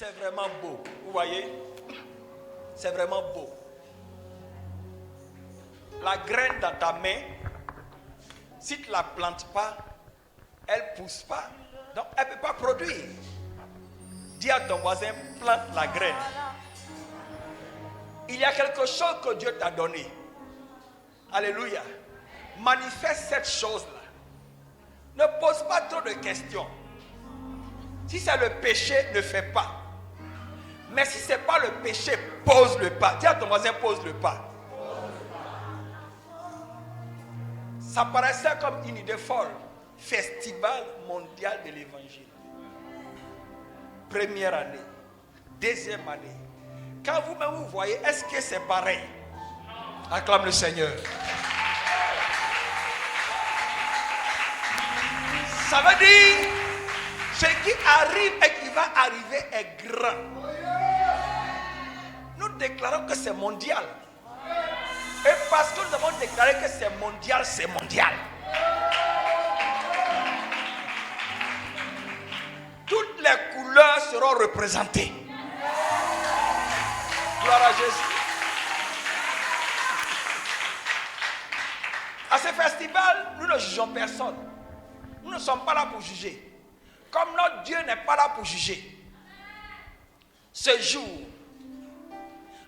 C'est vraiment beau. Vous voyez? C'est vraiment beau. La graine dans ta main, si tu ne la plantes pas, elle ne pousse pas. Donc elle ne peut pas produire. Dis à ton voisin, plante la graine. Il y a quelque chose que Dieu t'a donné. Alléluia. Manifeste cette chose-là. Ne pose pas trop de questions. Si c'est le péché, ne fais pas. Mais si ce n'est pas le péché, pose le pas. Dis à ton voisin, pose le pas. Ça paraissait comme une idée folle. Festival mondial de l'évangile. Première année. Deuxième année. Quand vous-même vous voyez, est-ce que c'est pareil? Acclame le Seigneur. Ça veut dire, ce qui arrive et qui va arriver est grand. Nous déclarons que c'est mondial. Et parce que nous avons déclaré que c'est mondial, c'est mondial. Toutes les couleurs seront représentées. Gloire à Jésus. À ce festival, nous ne jugeons personne. Nous ne sommes pas là pour juger. Comme notre Dieu n'est pas là pour juger. Ce jour,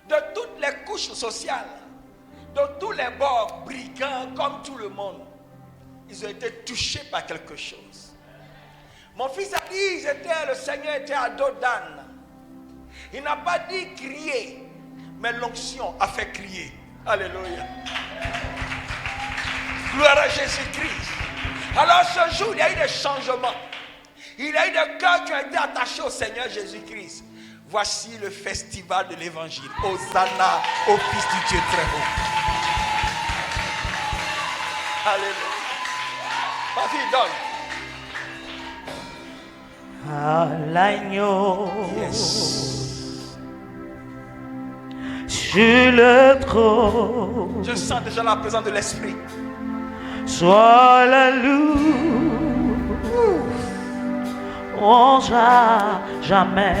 de toutes les couches sociales, de tous les bords, brigands comme tout le monde, ils ont été touchés par quelque chose. Mon fils a dit, le Seigneur était à dos d'âne. Il n'a pas dit crier, mais l'onction a fait crier. Alléluia. Gloire à Jésus-Christ. Alors ce jour, il y a eu des changements. Il y a eu des cœurs qui ont été attachés au Seigneur Jésus-Christ. Voici le festival de l'évangile. Hosanna au Fils du Dieu très haut. Alléluia. Ma fille, donne. À l'agneau. Yes. Sur le trône. Je sens déjà la présence de l'Esprit. Sois la louange à jamais.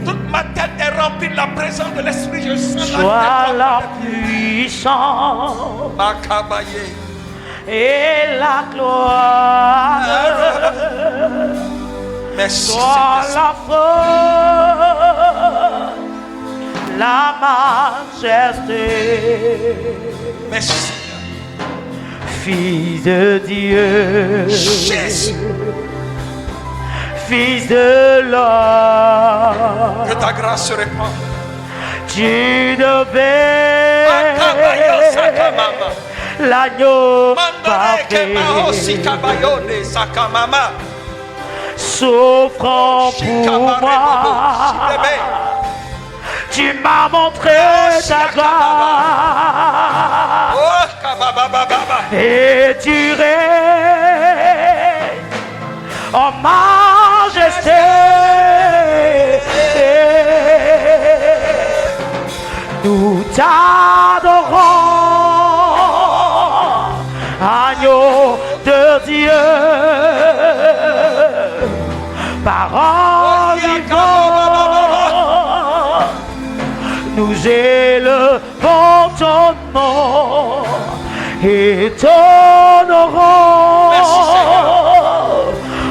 Toute ma tête est remplie de la présence de l'Esprit. Je sens Sois la puissance Makabaye. et la gloire. Merci. Sois la force, la majesté. Merci. Fils de Dieu, Jésus. Fils de l'homme, Que ta grâce se répande. tu devais Makabayo Sakamama. l'agneau Mandore que maosi parfait, kabayone Sakamama. souffrant pour moi. Tu m'as montré ta gloire Oh, kababababa. et tu règnes en majesté. Nous t'adorons, agneau de Dieu, parole vivante. Nous élevons ton nom et t'honorons. Merci, Seigneur.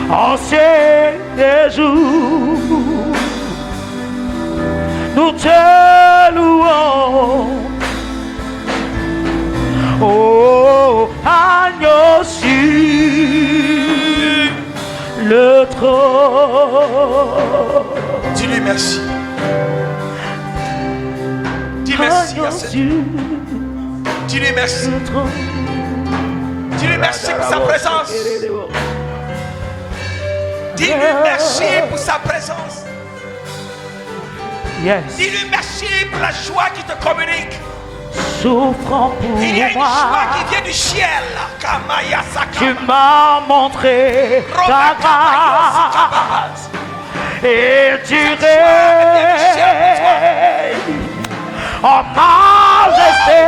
Ancien des jours, nous te louons. Oh, agneau sur le trône. Dis-lui merci. Dis merci à Seigneur. Dis-lui merci. Dis-lui merci pour sa présence. Dis-lui merci pour sa présence. Yes. Dis-lui merci pour la joie qui te communique. Souffrant pour Il y a une moi, joie qui vient du ciel. Kamaya tu Sakama. m'as montré ta grâce et tu règnes en majesté.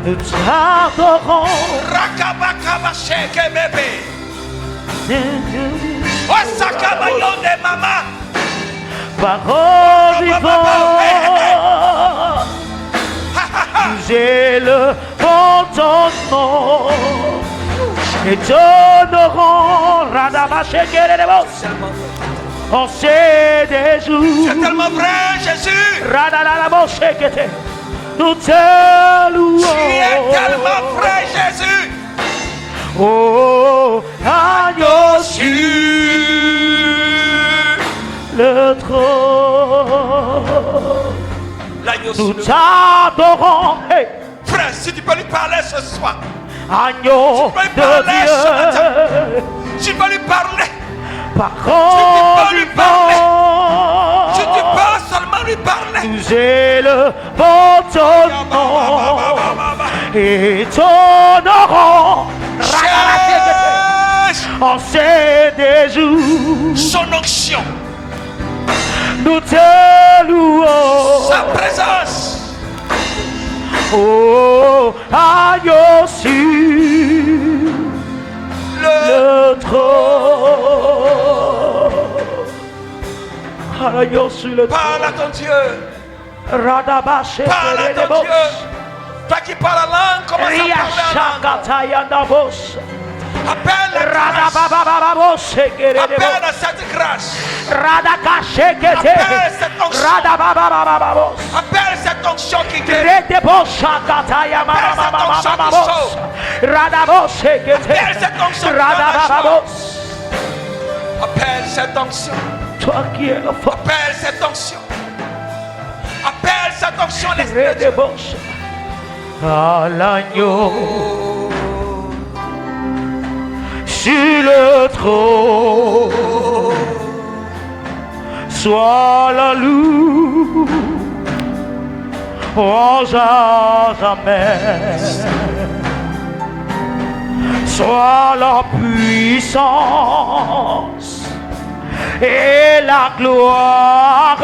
Nous t'adorons, Rakabakaba Sheke Bebe. Oh, Sakamayon de Mama. Parole vivante, nous élevons ton nom et t'honorons. Radabashekeredebos. On sait des jours. C'est tellement vrai, Jésus. Radadalaboshekete. Nous te Tu es tellement louons. vrai, Jésus. Oh, agneau sur le trône. L'agneau sur Nous le- t'adorons. Hey. Frère, si tu peux lui parler ce soir, Agneau Tu peux de parler ce matin. Dieu, tu peux lui parler. parole lui parler. vivante, Si tu peux seulement lui parler. nous élevons ton nom et t'honorons. Cherche En ces des jours, son onction, nous te louons. sa présence. Oh, agneau sur Le le trône. Agneau sur le parle à trône. ton Dieu. Radabashe Parle à ton Dieu. Toi qui parles la langue, commence à parler la langue. Appelle la grâce. Appelle à cette grâce. Appelle cette onction qui guérit. Appelle cette onction. Toi qui es le fort, Appelle cette onction. Appelle cette onction, l'Esprit de Dieu. à l'agneau sur le trône, soit la louange à jamais, soit la puissance et la gloire,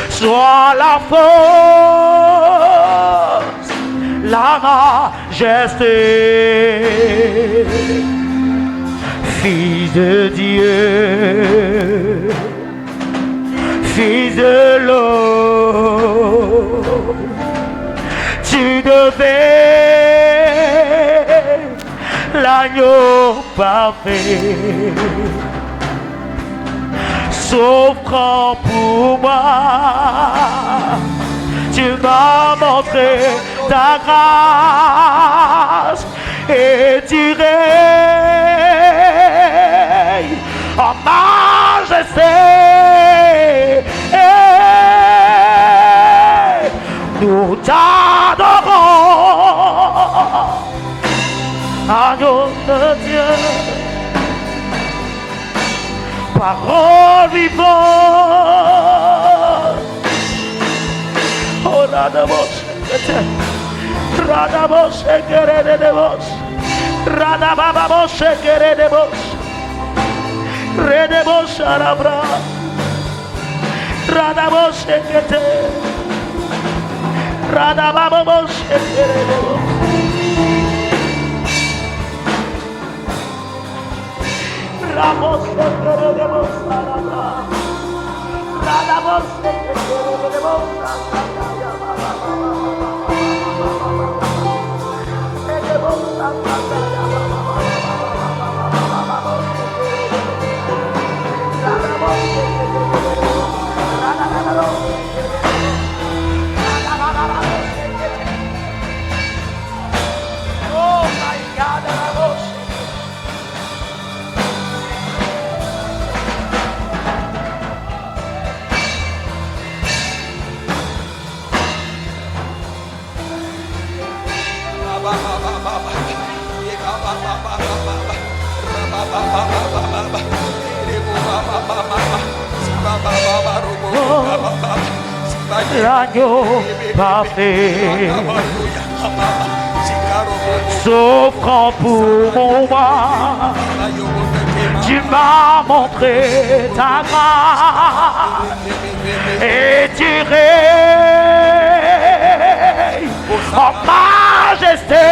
soit la force, la majesté. Fils de Dieu, Fils de l'homme, tu devais l'agneau parfait, souffrant pour moi. Tu m'as montré ta grâce et tu règnes en majesté. Nous t'adorons, agneau de Dieu, parole vivante. Oh, radabos, radabos, ekeredebos, radababos, ekeredebos, redebos, arabra, radabos, ekete, radababos, ekeredebos. Ramos, ekeredebos, arabra, radabos, ekeredebos, oh my God, l'agneau parfait, souffrant pour moi. Tu m'as montré ta grâce et tu règnes en majesté.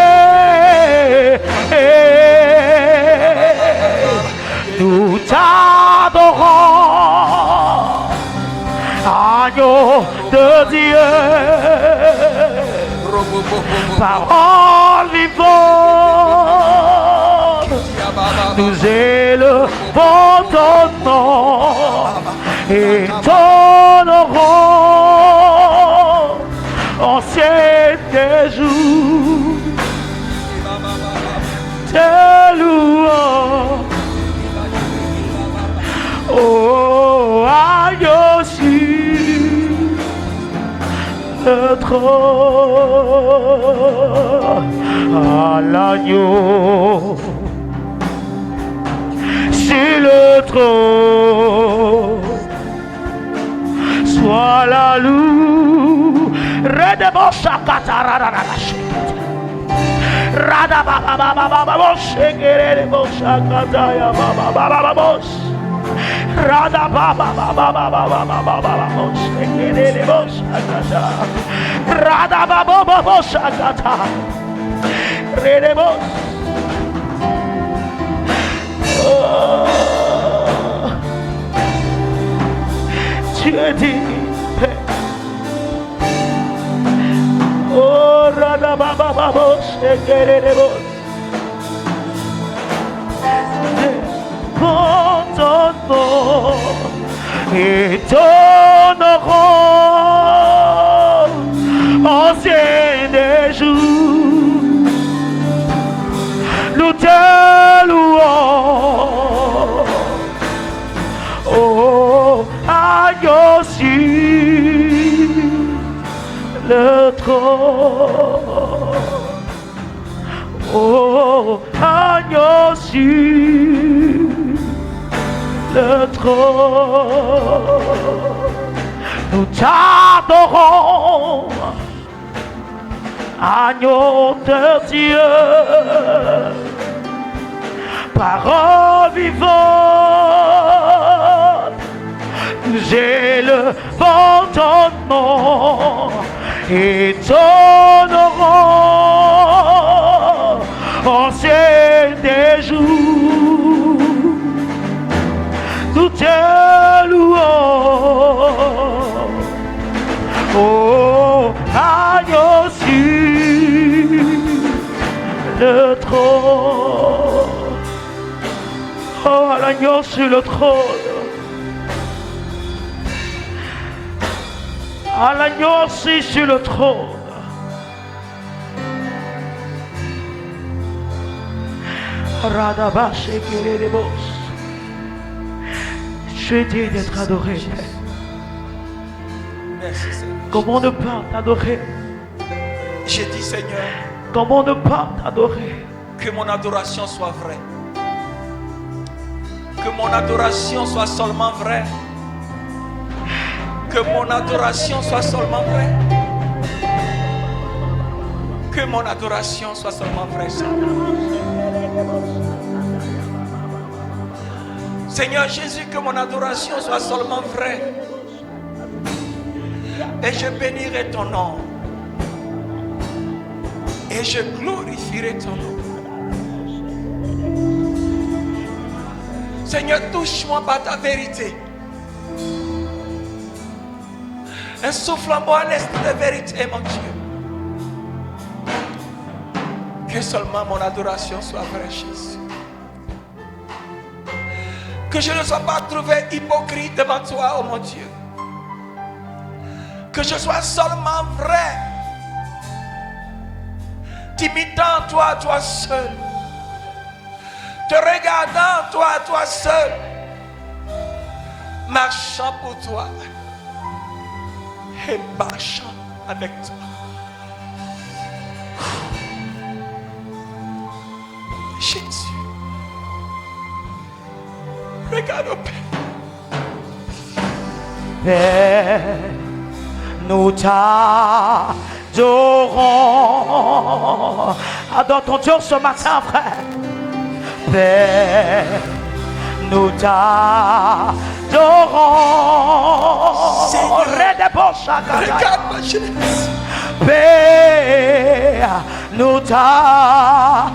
nous t'adorons, agneau de Dieu, parole vivante, nous élevons ton nom et t'honorons, ancien des jours, te louons. Oh, agneau sur le trône, à l'agneau sur le trône, sois la loup, redevant chakata, Rada baba baba baba shekere bo shakata ya baba baba bos. Rada baba baba baba baba baba shekere bo shakata. Rada baba baba shakata. Rede bos. Tu es digne. Oh, Rada Baba Baba, Shekerebo. Pour ton nom et ton aurore, ancien des jours, nous te louons. Oh, agneau sur le trône, oh, agneau sur le trône, nous t'adorons, agneau de Dieu, parole vivante, nous élevons ton nom et t'honorons, ancien des jours, nous te louons. Oh, agneau sur le trône, oh, l'agneau sur le trône. À l'agneau aussi sur le trône. Radabashe Kerebos. Je suis digne d'être adoré. Merci Seigneur. Comment ne pas t'adorer? J'ai dit Seigneur, Comment ne pas t'adorer? que mon adoration soit vraie. Que mon adoration soit seulement vraie. Que mon adoration soit seulement vraie. Que mon adoration soit seulement vraie. Seigneur Jésus, que mon adoration soit seulement vraie. Et je bénirai ton nom. Et je glorifierai ton nom. Seigneur, touche-moi par ta vérité. Insouffle en moi un esprit de vérité, mon Dieu. Que seulement mon adoration soit vraie, Jésus. Que je ne sois pas trouvé hypocrite devant toi, oh mon Dieu. Que je sois seulement vrai. T'imitant toi, toi seul. Te regardant toi, toi seul. Marchant pour toi. Et marchant avec toi. Jésus. Regarde au Père. Père, nous t'adorons. Adore ton Dieu ce matin, frère. Père, nous t'adorons. Regarde ma jeunesse. Père, nous t'adorons.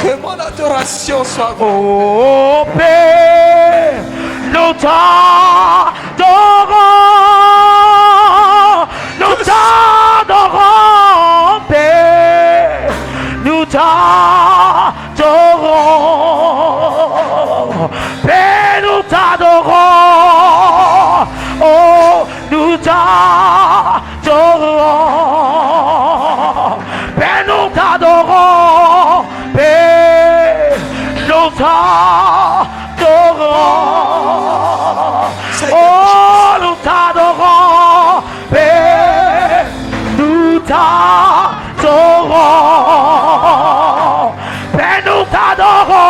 Que mon L'adoration soit vraie. Oh Père, nous t'adorons, nous t'adorons, Père, nous t'adorons, Père, nous t'adorons, oh, nous t'adorons, Père, nous t'adorons, Père, nous t'adorons, oh, nous t'adorons, Père, nous t'adorons, Père, nous t'adorons,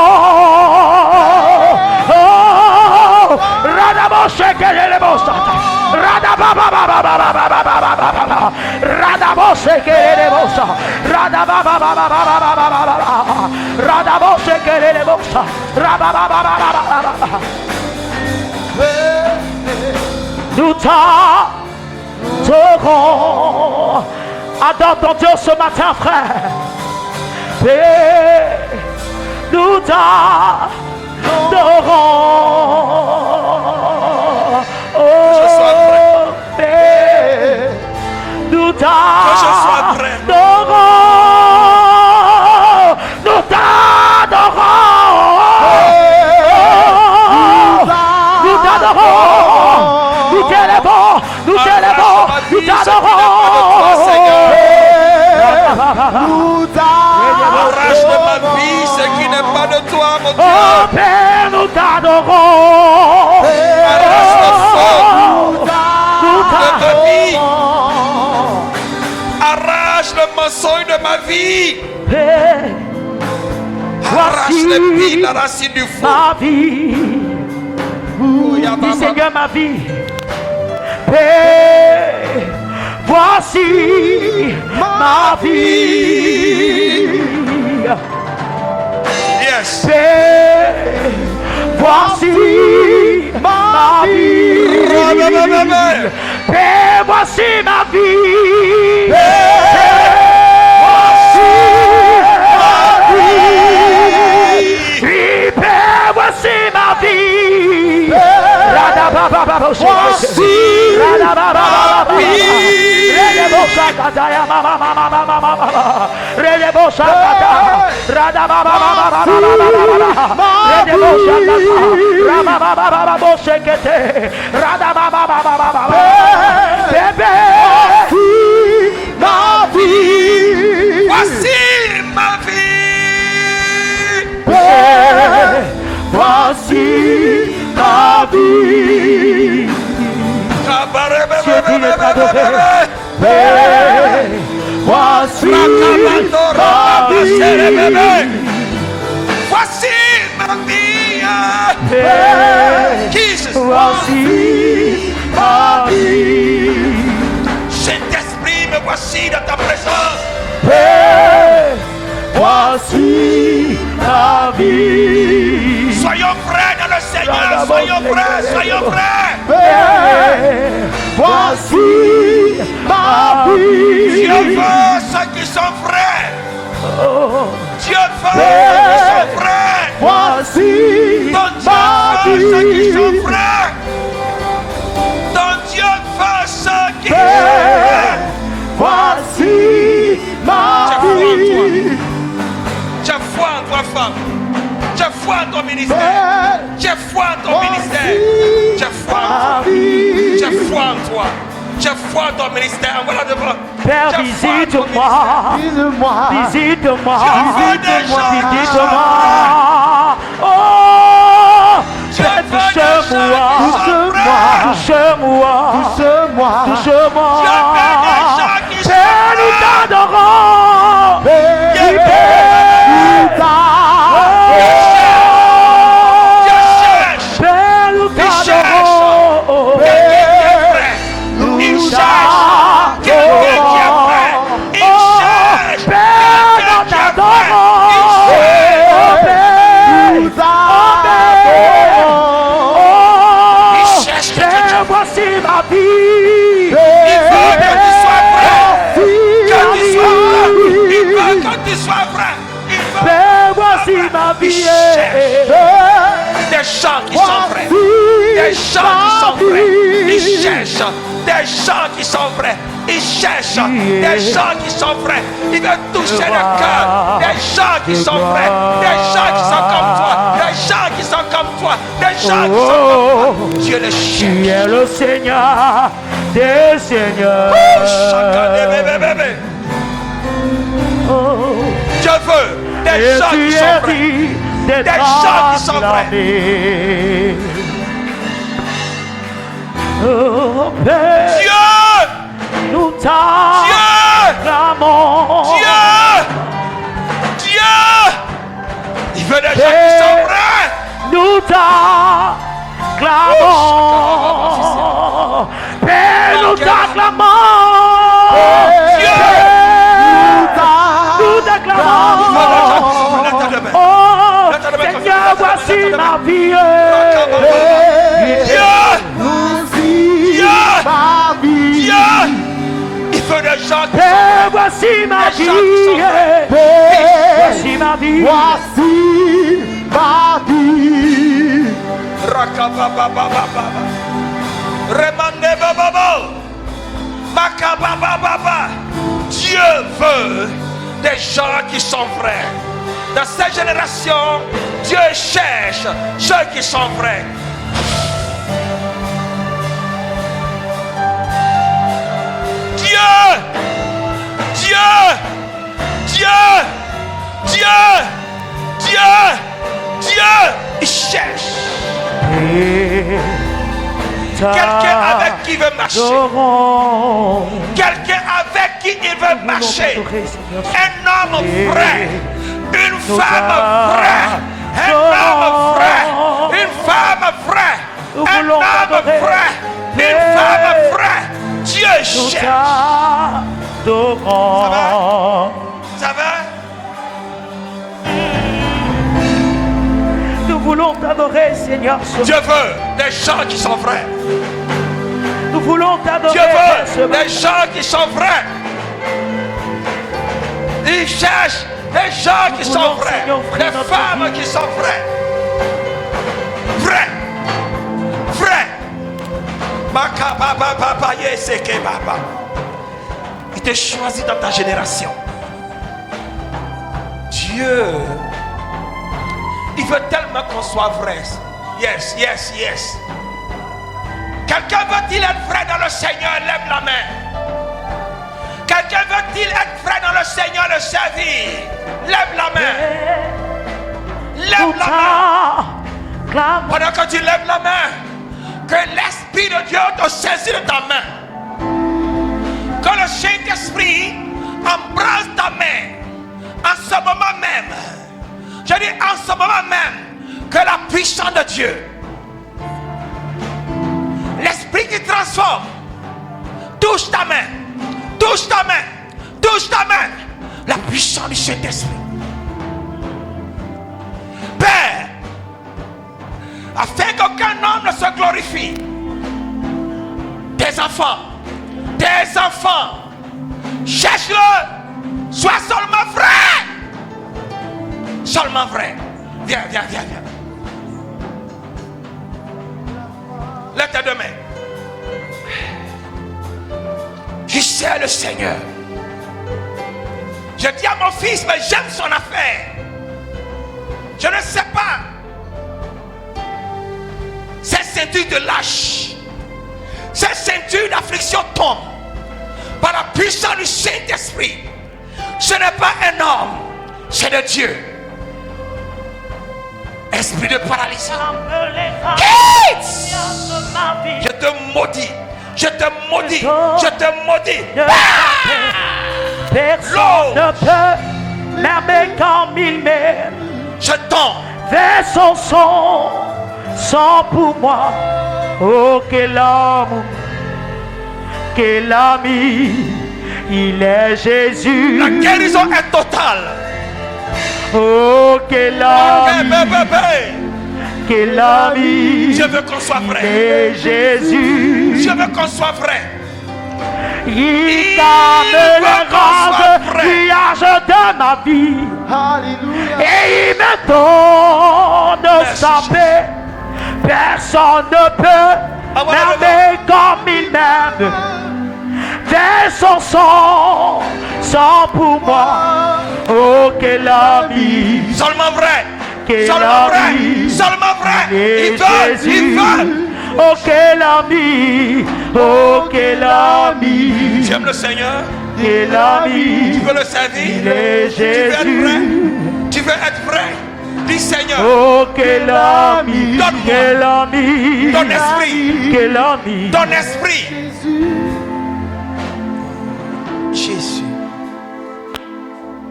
oh, Radaboshekelebosa, Radababababababababababa, Radaboshekelebosa, Radababababababababa, Radaboshekelebosa, Rabababababababa. Nous t'adorons. Adore ton Dieu ce matin, frère. Père, nous t'adorons. Oh, Père, nous t'adorons. Nous t'adorons. Nous t'adorons. Nous t'élèvons. Nous t'élèvons. Nous t'adorons. Arrache de ma vie ce qui n'est pas de toi, mon Dieu. Oh Père, nous t'adorons. Arrache le feu Nous de ma vie. t'adorons. Arrache le mensonge de ma vie. Père, Arrache les pieds, la racine du feu. ma vie. Dis Seigneur ma vie. Père, voici ma vie. Yes. Père, voici ma vie. Père, voici ma vie. Père, voici ma vie. Oui, Père, voici ma vie. Voici ma vie. Voici ma vie. Voici ma vie. Voici Voici ma vie. Jesus. Voici ma vie. Saint-Esprit, me voici dans ta présence. Voici ma vie. Soyons frères dans le Seigneur. Soyons frères. Soyons frères. Voici ma vie. Dieu veut ceux qui sont frères. Dieu veut ceux qui sont frères. Voici Ton Dieu veut ceux qui sont frères. Ton Dieu veut ceux qui sont frères. Voici ma vie. Tu as foi en toi, femme. Tu as foi en ton ministère. Tu as foi en ton ministère. Tu as foi en toi. Tu as foi en toi. Tu as foi en ton ministère. Voilà devant. Père, visite-moi. Visite-moi. Visite-moi. Visite-moi. Oh, touche-moi. Touche-moi. Touche-moi. Père, nous t'adorons. Père, nous t'adorons. Il cherche quelqu'un qui est prêt. Il cherche quelqu'un qui est prêt. Il cherche quelqu'un qui est prêt. Voici ma vie. Il veut ma vie. Il cherche des gens qui sont vrais. Des gens qui sont vrais. Il cherche des gens qui sont vrais. Il cherche des gens qui sont vrais. Il veut toucher le cœur. Des gens qui sont vrais. Des gens qui sont comme toi. Des gens qui sont comme toi. Des gens qui sont comme toi. Dieu le cherche. Tu es le Seigneur des Seigneurs. Dieu veut des gens qui sont vrais. Des gens qui sont vrais. Oh, Père, Dieu, nous t'acclamons. Dieu, il veut des gens qui sont vrais. Nous t'acclamons. Père, nous t'acclamons. Dieu, nous t'acclamons. Oh, Seigneur, voici ma vie. Dieu, il veut des gens qui Père, voici ma vie. Voici ma vie. Voici ma vie. Rakababababa. Remande bababa. Makabababa. Dieu veut des gens qui sont vrais. Dans cette génération, Dieu cherche ceux qui sont vrais. Dieu, il cherche quelqu'un avec qui il veut marcher. Quelqu'un avec qui il veut marcher. Un homme vrai, une femme vraie, un homme vrai, une femme vraie, un homme vrai, une femme vraie. Dieu cherche. Ça va? Nous voulons t'adorer, Seigneur. Dieu veut des gens qui sont vrais. Nous voulons t'adorer. Dieu veut des gens qui sont vrais. Il cherche des gens qui sont vrais. Des femmes qui sont vraies. Vraies. Il t'a choisi dans ta génération. Dieu, il veut tellement qu'on soit vrai. Yes. Quelqu'un veut-il être vrai dans le Seigneur? Lève la main. Quelqu'un veut-il être vrai dans le Seigneur, le servir? Lève la main. Lève la main. Pendant que tu lèves la main, que l'Esprit de Dieu te saisit de ta main. Que le Saint-Esprit embrasse ta main. En ce moment même, je dis en ce moment même, que la puissance de Dieu, l'Esprit qui transforme, touche ta main, la puissance du Saint-Esprit. Père, afin qu'aucun homme ne se glorifie, tes enfants, cherche-le, sois seulement vrai. Seulement vrai. Viens. Lève tes deux mains. Je sais le Seigneur. Je dis à mon fils, mais j'aime son affaire. Je ne sais pas. Cette ceinture de lâche, cette ceinture d'affliction tombe par la puissance du Saint-Esprit. Ce n'est pas un homme, c'est de Dieu. Esprit de paralysie, quitte! Je te maudis. Personne ne peut m'aimer comme il m'aime. Je tombe. Vers son sang pour moi. Oh, quel amour, quel ami, il est Jésus. La guérison est totale. Oh, quel ami, quel ami, Je veux qu'on soit vrai. et Jésus. Je veux qu'on soit vrai. Il calme les grands nuages de ma vie. Alléluia. Et il me donne sa paix. Personne ne peut m'aimer comme il m'aime. Dès son sang pour moi. Oh, quel ami. Seulement vrai. Quel Seulement vrai. ami. Seulement vrai. Et Il veut. Jésus. Il veut. Oh, quel ami. Oh, quel ami. Tu aimes le Seigneur? Quel ami. Tu veux le servir? Il est Tu veux être Jésus. vrai? Tu veux être vrai? Dis Seigneur. Oh, quel ami. Donne-moi Quel ami. ton esprit. Quel ami. Ton esprit. Jésus.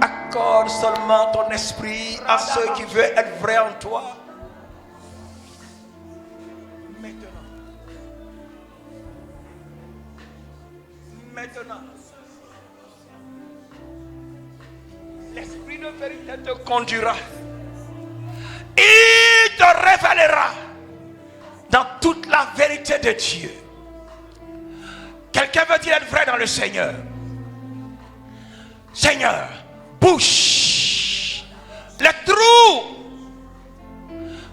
Accorde seulement ton esprit à ceux qui veulent être vrais en toi. Maintenant, l'esprit de vérité te conduira. Il te révélera dans toute la vérité de Dieu. Quelqu'un veut-il être vrai dans le Seigneur? Seigneur, bouche les trous.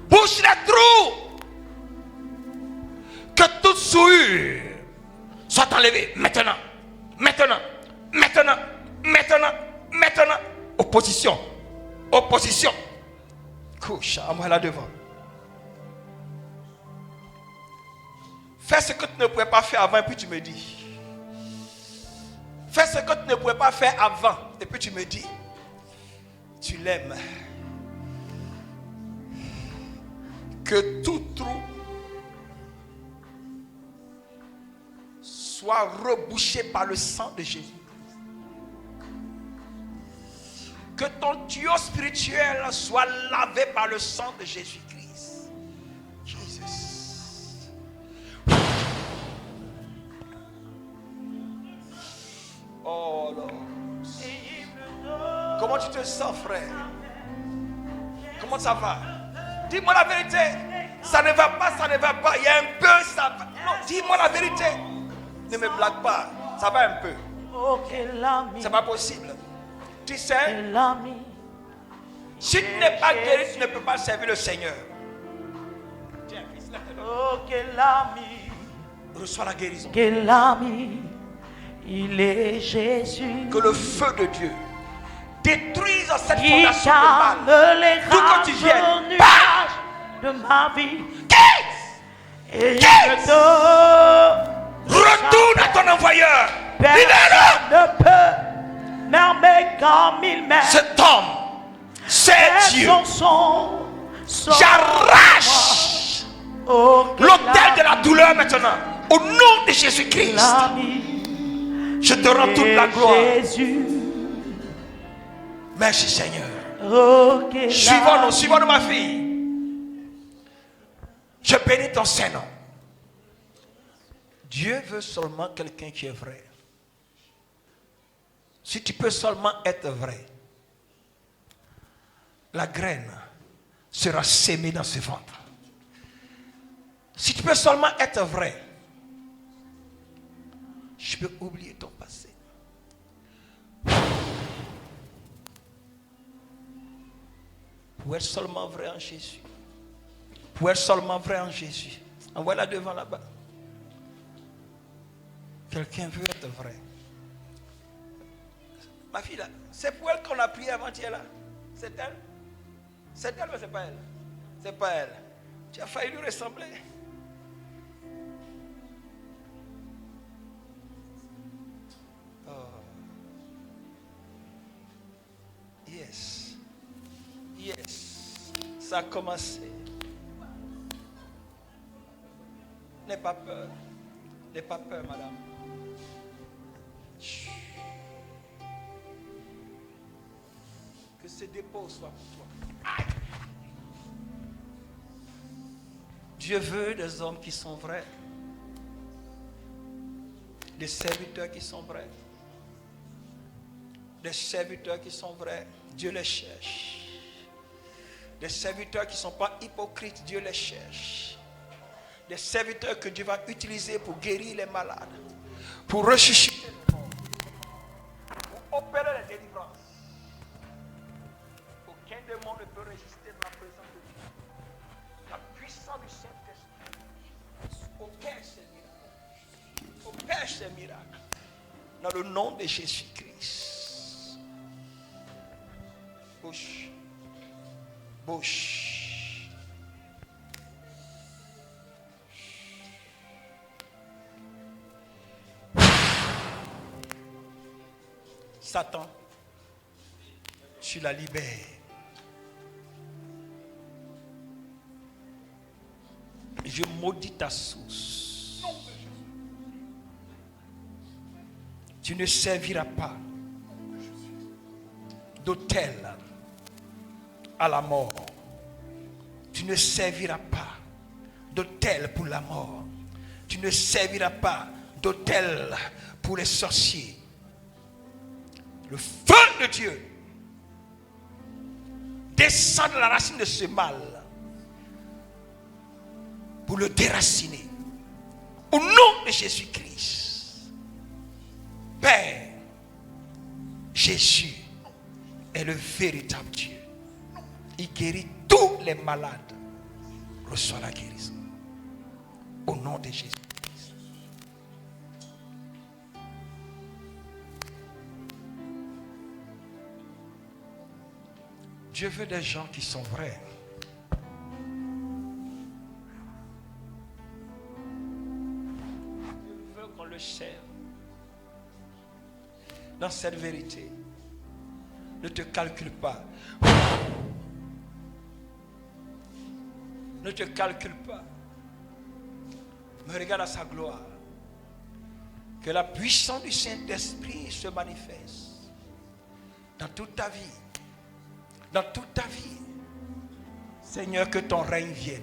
Bouche les trous. Que toute souillure soit enlevée maintenant. Maintenant, maintenant, maintenant, maintenant. Opposition, opposition. Couche, envoie là devant. Fais ce que tu ne pouvais pas faire avant et puis tu me dis. Fais ce que tu ne pouvais pas faire avant et puis tu me dis. Tu l'aimes. Que tout trou soit rebouché par le sang de Jésus. Que ton tuyau spirituel soit lavé par le sang de Jésus-Christ. Jesus. Oh Lord. Comment tu te sens, frère? Comment ça va? Dis-moi la vérité. Ça ne va pas, ça ne va pas. Il y a un peu, ça va. Non, dis-moi la vérité. Ne me blague pas. Ça va un peu. C'est pas possible. Tu sais, si tu n'es pas guéri, tu ne peux pas servir le Seigneur. Tiens, fils, reçois la guérison. Quel ami, il est Jésus. Que le feu de Dieu détruise cette Qui fondation de calme mal. les D'où que tu viennes. nuages de ma vie. Quitte! Et Quitte! je te Retourne à ton envoyeur. personne ne peut m'aimer comme il m'aime. Cet homme, c'est Dieu. J'arrache l'autel de la douleur maintenant. Au nom de Jésus-Christ. Je te rends toute la gloire. Merci Seigneur. Suivons-nous ma fille. Je bénis ton Saint-Nom. Dieu veut seulement quelqu'un qui est vrai. Si tu peux seulement être vrai, la graine sera sémée dans ce ventre. Si tu peux seulement être vrai, je peux oublier ton passé. Pour être seulement vrai en Jésus. Pour être seulement vrai en Jésus. Envoie-la devant là-bas. Quelqu'un veut être vrai. Ma fille là, c'est pour elle qu'on a prié avant-hier là. C'est elle? C'est elle mais c'est pas elle? C'est pas elle. Tu as failli lui ressembler. Oh. Yes. Yes. Ça a commencé. N'aie pas peur. N'aie pas peur, madame. Chut. Que ce dépôt soit pour toi. Aïe. Dieu veut des hommes qui sont vrais. Des serviteurs qui sont vrais. Des serviteurs qui sont vrais. Dieu les cherche. Des serviteurs qui ne sont pas hypocrites. Dieu les cherche. Des serviteurs que Dieu va utiliser pour guérir les malades. Pour ressusciter les morts. Pour opérer les délivrances. Aucun démon ne peut résister dans la présence de Dieu. La puissance du Saint-Esprit opère ces miracles. Opère ces miracles. Dans le nom de Jésus-Christ. Bouche. Bouche. Satan, tu la libères. Je maudis ta source. Tu ne serviras pas d'autel à la mort. Tu ne serviras pas d'autel pour la mort. Tu ne serviras pas d'autel pour les sorciers. Le feu de Dieu descend de la racine de ce mal pour le déraciner. Au nom de Jésus-Christ. Père, Jésus est le véritable Dieu. Il guérit tous les malades. Reçois la guérison. Au nom de Jésus. Dieu veut des gens qui sont vrais. Dieu veut qu'on le serve. Dans cette vérité, ne te calcule pas. Ne te calcule pas. Mais regarde à sa gloire. Que la puissance du Saint-Esprit se manifeste dans toute ta vie. Dans toute ta vie. Seigneur, que ton règne vienne.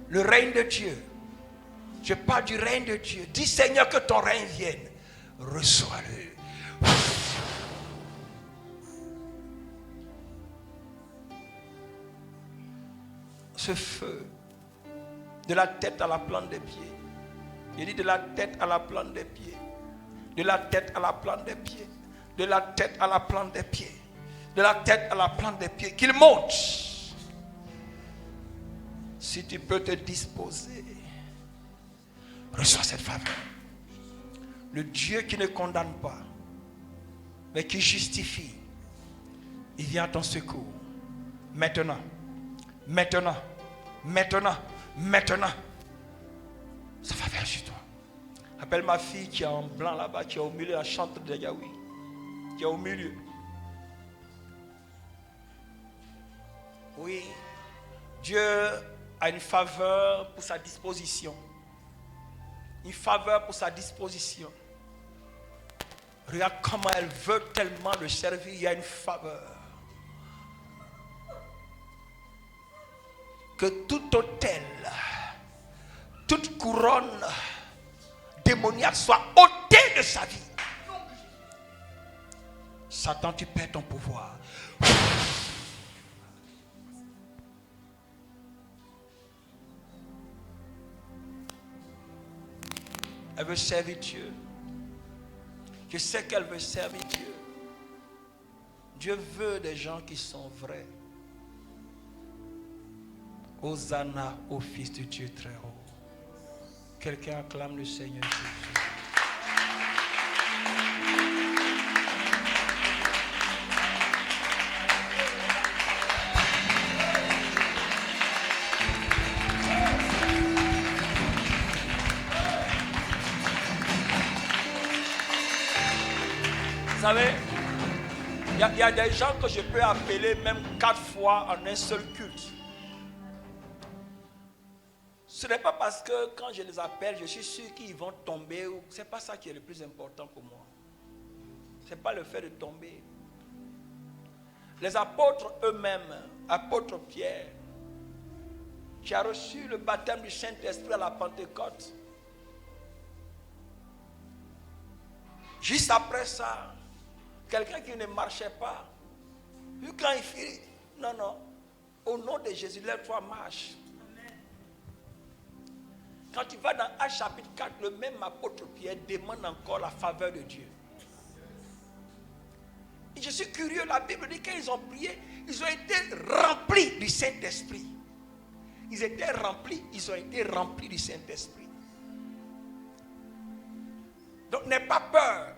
Le règne de Dieu. Je parle du règne de Dieu. Dis Seigneur, que ton règne vienne. Reçois-le. Ce feu, de la tête à la plante des pieds. Il dit de la tête à la plante des pieds. De la tête à la plante des pieds. De la tête à la plante des pieds. De la tête à la plante des pieds, qu'il monte. Si tu peux te disposer, reçois cette faveur. Le Dieu qui ne condamne pas, mais qui justifie, il vient à ton secours. Maintenant, maintenant, maintenant, maintenant. Ça va faire sur toi. Appelle ma fille qui est en blanc là-bas, qui est au milieu, la chante de Yahweh, qui est au milieu. Oui, Dieu a une faveur pour sa disposition. Une faveur pour sa disposition. Regarde comment elle veut tellement le servir. Il y a une faveur. Que tout autel, toute couronne démoniaque soit ôtée de sa vie. Satan, tu perds ton pouvoir. Elle veut servir Dieu. Je sais qu'elle veut servir Dieu. Dieu veut des gens qui sont vrais. Hosanna au Fils de Dieu très haut. Quelqu'un acclame le Seigneur Jésus. Vous savez, il y a des gens que je peux appeler même 4 fois en un seul culte. Ce n'est pas parce que quand je les appelle, je suis sûr qu'ils vont tomber. Ce n'est pas ça qui est le plus important pour moi. Ce n'est pas le fait de tomber. Les apôtres eux-mêmes, apôtre Pierre, qui a reçu le baptême du Saint-Esprit à la Pentecôte. Juste après ça, quelqu'un qui ne marchait pas, vu quand il fit, non, au nom de Jésus, lève-toi, marche. Quand tu vas dans Actes chapitre 4, le même apôtre Pierre demande encore la faveur de Dieu. Et je suis curieux, la Bible dit qu'ils ont prié, Ils ont été remplis du Saint-Esprit. Ils étaient remplis, ils ont été remplis du Saint-Esprit. Donc n'aie pas peur.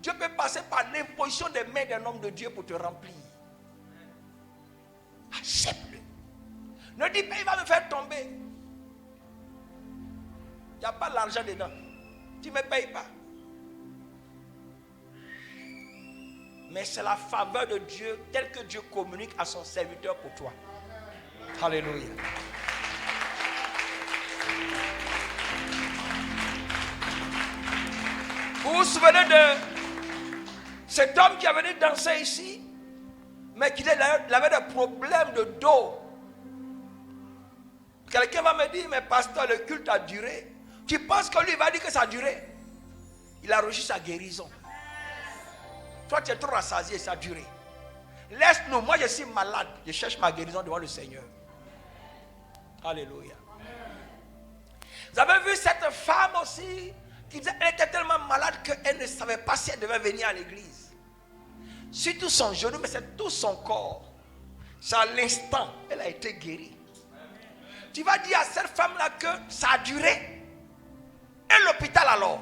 Dieu peut passer par l'imposition des mains d'un homme de Dieu pour te remplir. Accepte-le. Ne dis pas, il va me faire tomber. Il n'y a pas l'argent dedans. Tu ne me payes pas. Mais c'est la faveur de Dieu telle que Dieu communique à son serviteur pour toi. Alléluia. Vous vous souvenez de cet homme qui avait dansé ici, mais qui avait des problèmes de dos. Quelqu'un va me dire, mais pasteur, le culte a duré. Tu penses que lui va dire que ça a duré? Il a reçu sa guérison. Toi, tu es trop rassasié, ça a duré. Laisse-nous, moi je suis malade. Je cherche ma guérison devant le Seigneur. Alléluia. Vous avez vu cette femme aussi, elle était tellement malade qu'elle ne savait pas si elle devait venir à l'église. Surtout son genou, mais c'est tout son corps. C'est à l'instant, elle a été guérie. Tu vas dire à cette femme-là que ça a duré. Et l'hôpital alors?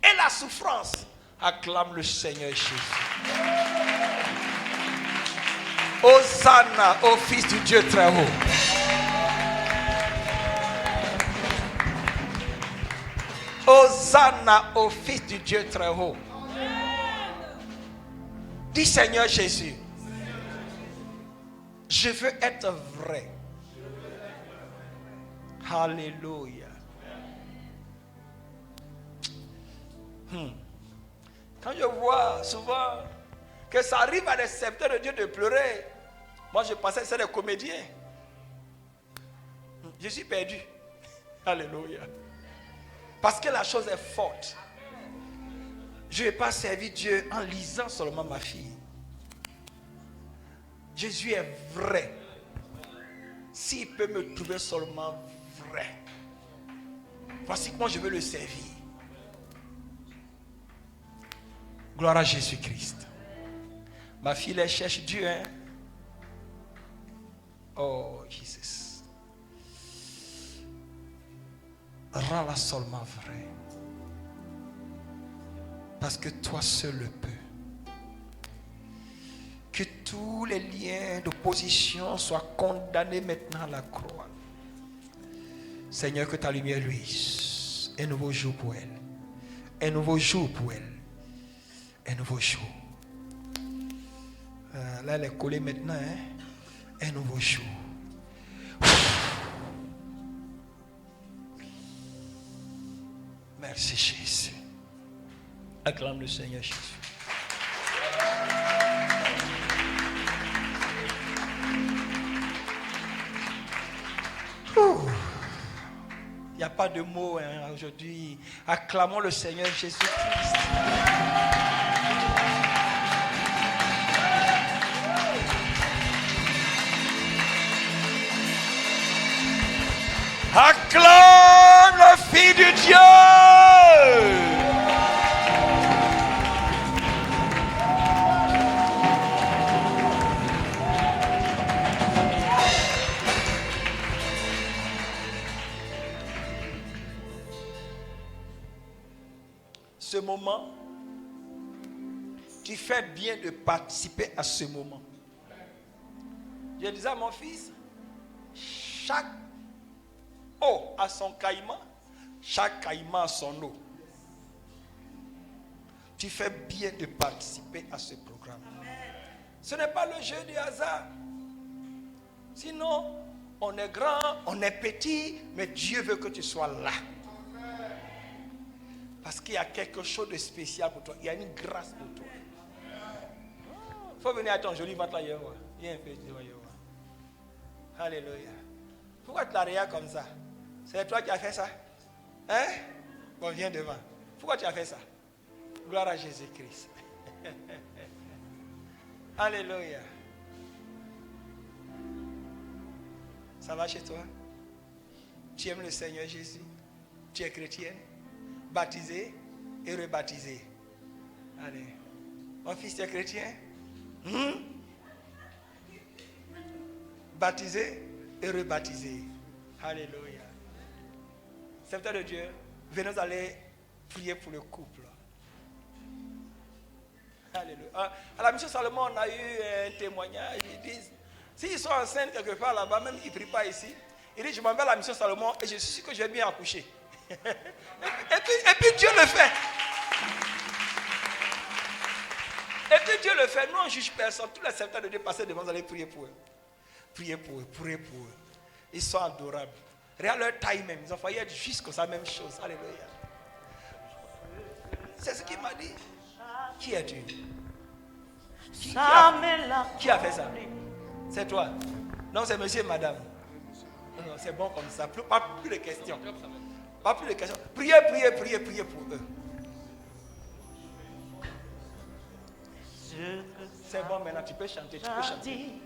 Et la souffrance? Acclame le Seigneur Jésus. Hosanna au Fils du Dieu très haut. Hosanna au Fils du Dieu très haut. Dis Seigneur Jésus, je veux être vrai. Alléluia. Quand je vois souvent que ça arrive à des serviteurs de Dieu de pleurer, moi je pensais que c'était des comédiens. Je suis perdu. Alléluia. Parce que la chose est forte. Je n'ai pas servi Dieu en lisant seulement ma fille. Jésus est vrai. S'il peut me trouver seulement vrai, voici comment je veux le servir. Gloire à Jésus-Christ. Ma fille, elle cherche Dieu. Hein? Oh, Jésus. Rends-la seulement vraie. Parce que toi seul le peux. Que tous les liens d'opposition soient condamnés maintenant à la croix. Seigneur, que ta lumière luise. Un nouveau jour pour elle. Un nouveau jour pour elle. Un nouveau jour. Là, elle est collée maintenant. Hein? Un nouveau jour. Merci Jésus. Acclame le Seigneur Jésus. Il n'y a pas de mots hein, aujourd'hui. Acclamons le Seigneur Jésus-Christ. Acclame le Fils du Dieu. Ce moment, tu fais bien de participer à ce moment. Je disais à mon fils, chaque eau a son caïman, chaque caïman a son eau. Tu fais bien de participer à ce programme. Ce n'est pas le jeu du hasard. Sinon, on est grand, on est petit, mais Dieu veut que tu sois là. Parce qu'il y a quelque chose de spécial pour toi. Il y a une grâce pour toi. Il faut venir à ton joli ventre là. Viens un peu. Alléluia. Pourquoi tu la regardes comme ça? C'est toi qui as fait ça? Hein? Bon, viens devant. Pourquoi tu as fait ça? Gloire à Jésus-Christ. Alléluia. Ça va chez toi? Tu aimes le Seigneur Jésus? Tu es chrétienne? Baptisé et rebaptisé. Allez. Mon fils, tu es chrétien? baptisé et rebaptisé. Alléluia. Serviteur de Dieu, venez nous aller prier pour le couple. Alléluia. À la mission Salomon, on a eu un témoignage. Ils disent, s'ils sont enceintes quelque part là-bas, même ils ne prient pas ici, ils disent, je m'en vais à la mission Salomon et je suis sûr que je vais bien accoucher. et puis Dieu le fait. Et puis Dieu le fait. Nous, on ne juge personne. Tous les serviteurs de Dieu passaient devant, vous allez prier pour eux. Priez pour eux, priez pour eux. Ils sont adorables. Regarde leur taille même. Ils ont failli être juste comme ça, même chose. Alléluia. C'est ce qu'il m'a dit. Qui es-tu? Qui a fait ça? C'est toi? Non, c'est monsieur et madame. Non, c'est bon comme ça. Pas plus de questions. Pas plus de questions. Priez pour eux. C'est bon maintenant, tu peux chanter, tu peux chanter.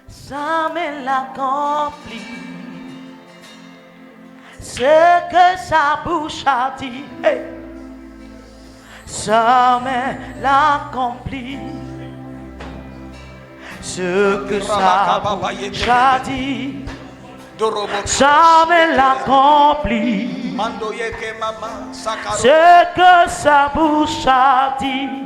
Ça me l'accomplit. Ce que sa bouche a dit, hey, ça me l'accomplit. Ce que sa bouche a dit, ça me l'accomplit. Ce que sa bouche a dit,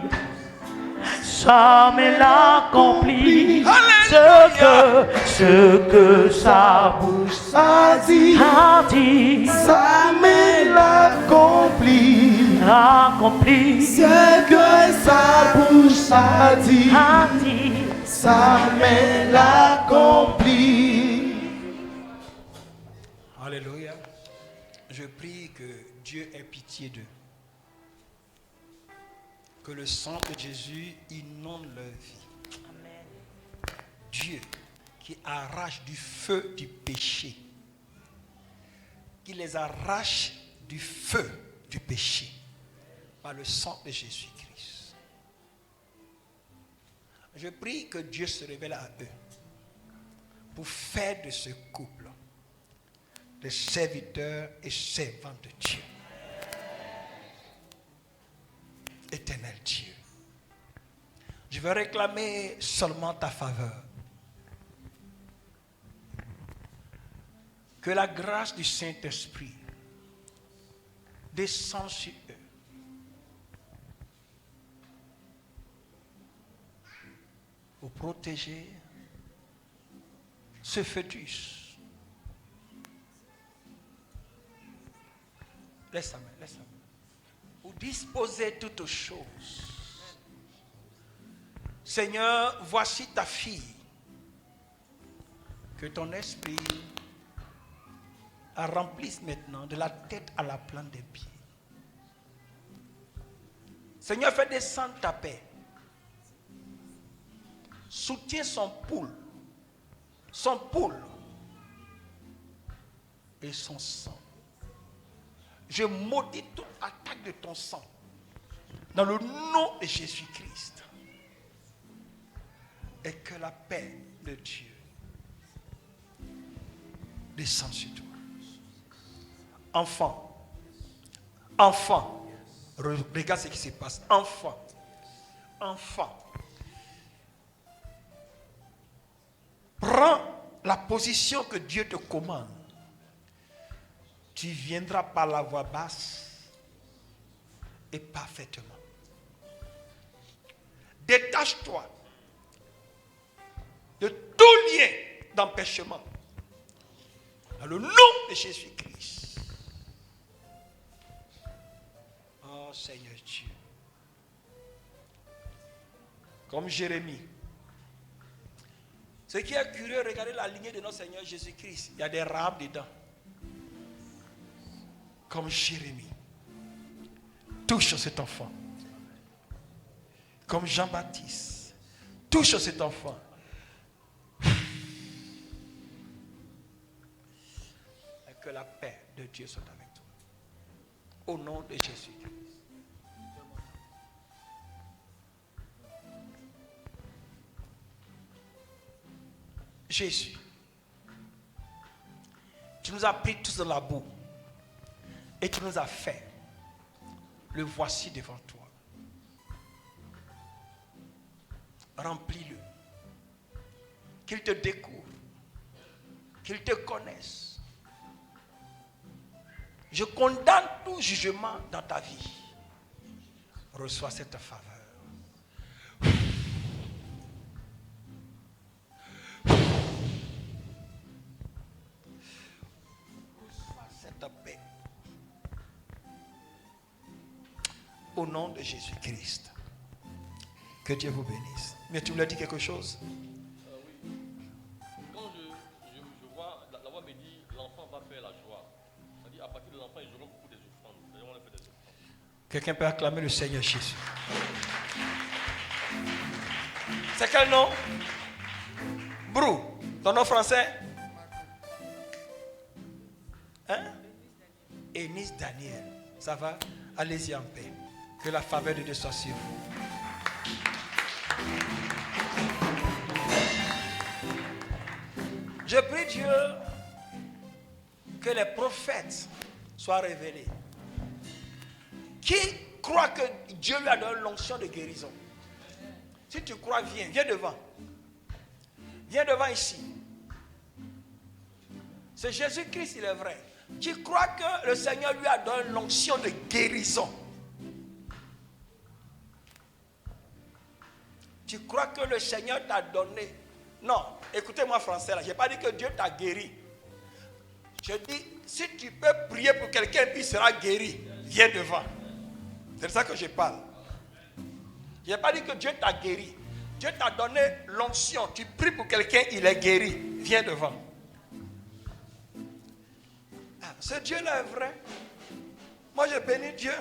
ça me l'accomplit. Ce que sa bouche a dit, ça me l'accomplit. Ce que sa bouche a dit, ça me l'accomplit. Alléluia. Je prie que Dieu ait pitié d'eux. Que le sang de Jésus inonde leur vie. Amen. Dieu qui arrache du feu du péché, qui les arrache du feu du péché par le sang de Jésus-Christ. Je prie que Dieu se révèle à eux pour faire de ce couple des serviteurs et servantes de Dieu. Éternel Dieu, je veux réclamer seulement ta faveur. Que la grâce du Saint-Esprit descende sur eux. Pour protéger ce fœtus. Laisse la main. Pour disposer toutes choses. Seigneur, voici ta fille. Que ton esprit la remplisse maintenant de la tête à la plante des pieds. Seigneur, fais descendre ta paix. Soutiens son pouls et son sang. Je maudis toute attaque de ton sang dans le nom de Jésus-Christ. Et que la paix de Dieu descende sur toi. Enfant, regarde ce qui se passe. Enfant, prends la position que Dieu te commande. Tu viendras par la voix basse et parfaitement. Détache-toi de tout lien d'empêchement. Dans le nom de Jésus-Christ. Oh Seigneur Dieu. Comme Jérémie. Ce qui est curieux, regardez la lignée de notre Seigneur Jésus-Christ. Il y a des rames dedans. Comme Jérémie. Touche cet enfant. Comme Jean-Baptiste. Touche cet enfant. Et que la paix de Dieu soit avec toi. Au nom de Jésus-Christ. Jésus, tu nous as pris tous dans la boue et tu nous as fait. Le voici devant toi. Remplis-le. qu'il te découvre, qu'il te connaisse. Je condamne tout jugement dans ta vie. Reçois cette faveur. Reçois cette paix. Au nom de Jésus-Christ. Que Dieu vous bénisse. Mais tu voulais dire quelque chose? Oui. Quand je vois, la voix me dit, l'enfant va faire la joie. C'est-à-dire, à partir de l'enfant, ils auront beaucoup des offrandes. D'ailleurs, on a fait des offrandes. Quelqu'un peut acclamer le Seigneur Jésus. C'est quel nom? Brou. Ton nom français? Hein? Énice Daniel. Ça va? Allez-y en paix. Que la faveur de Dieu soit sur vous. Je prie Dieu que les prophètes soient révélés. Qui croit que Dieu lui a donné l'onction de guérison? Si tu crois, viens devant. Viens devant ici. C'est Jésus-Christ, il est vrai. Qui croit que le Seigneur lui a donné l'onction de guérison? Tu crois que le Seigneur t'a donné? Non, écoutez-moi français là. Je n'ai pas dit que Dieu t'a guéri. Je dis, si tu peux prier pour quelqu'un qui sera guéri, viens devant. C'est de ça que je parle. Je n'ai pas dit que Dieu t'a guéri. Dieu t'a donné l'onction. Tu pries pour quelqu'un, il est guéri. Viens devant. Ah, ce Dieu-là est vrai. Moi, je bénis Dieu.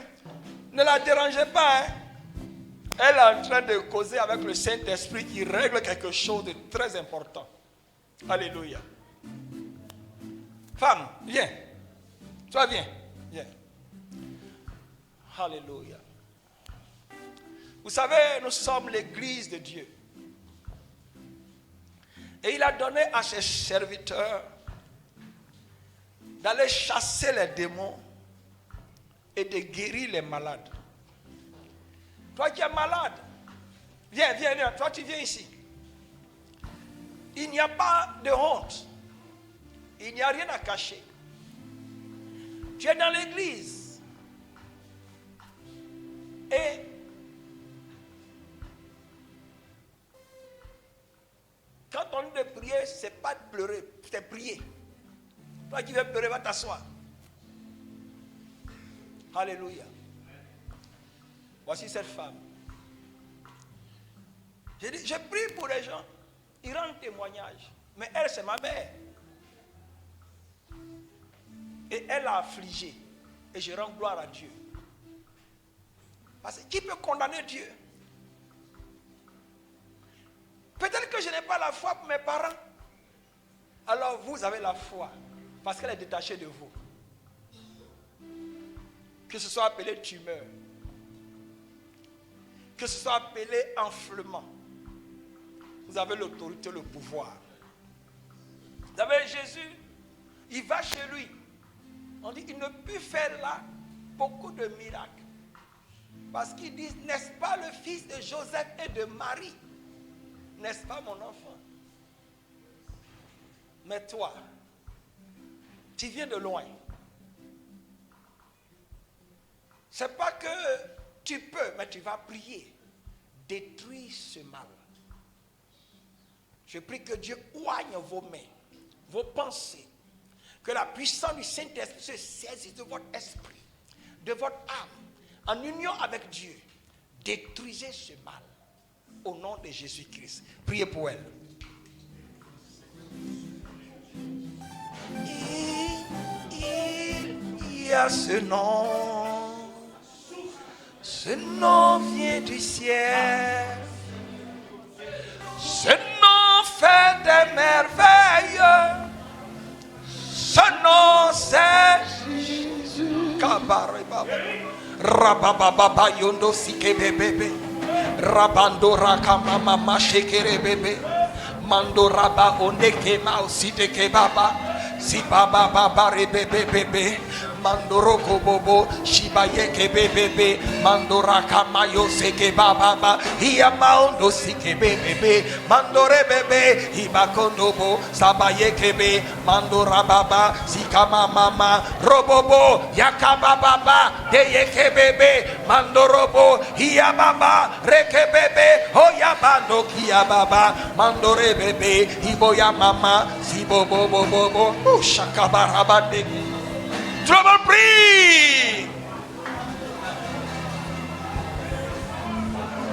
Ne la dérangez pas, hein. Elle est en train de causer avec le Saint-Esprit qui règle quelque chose de très important. Alléluia. Femme, viens. Toi, viens. Viens. Alléluia. Vous savez, nous sommes l'église de Dieu. Et il a donné à ses serviteurs d'aller chasser les démons et de guérir les malades. Toi qui es malade, viens. Toi tu viens ici. Il n'y a pas de honte. Il n'y a rien à cacher. Tu es dans l'église. Et quand on dit de prier, ce n'est pas de pleurer, c'est prier. Toi qui veux pleurer, va t'asseoir. Alléluia. Voici cette femme. Je prie pour les gens. Ils rendent témoignage. Mais elle, c'est ma mère. Et elle a affligé. Et je rends gloire à Dieu. Parce que qui peut condamner Dieu? Peut-être que je n'ai pas la foi pour mes parents. Alors vous avez la foi. Parce qu'elle est détachée de vous. Que ce soit appelé tumeur. Que ce soit appelé enflement. Vous avez l'autorité, le pouvoir. Vous savez, Jésus, il va chez lui. On dit qu'il ne peut faire là beaucoup de miracles. Parce qu'ils disent, n'est-ce pas le fils de Joseph et de Marie? N'est-ce pas mon enfant? Mais toi, tu viens de loin. C'est pas que tu peux, mais tu vas prier. Détruis ce mal. Je prie que Dieu oigne vos mains, vos pensées. Que la puissance du Saint-Esprit se saisisse de votre esprit, de votre âme, en union avec Dieu. Détruisez ce mal. Au nom de Jésus-Christ. Priez pour elle. Il y a ce nom. Ce nom vient du ciel. Ce nom fait des merveilles. Ce nom c'est Jésus. Rabababa yondo sike bebe. Rabando rakama mama shekere bebe. Mando raba oneke ma osite ke baba. Si baba baba rebe bebe. Mandoroko bobo, shibayeke bebebe, mandoraka mayo seke baba, hiamaundo sike bebebe, mandore bebe, hibakondobo, sabayeke be, mandora baba, sikama mama, robobo, yakaba baba, deyeke bebe, mandorobo, hiababa, reke bebe, hoyabando kia baba, mandore bebe, hiboya mama, sibobo bobo, shakabarabade. Trouble free.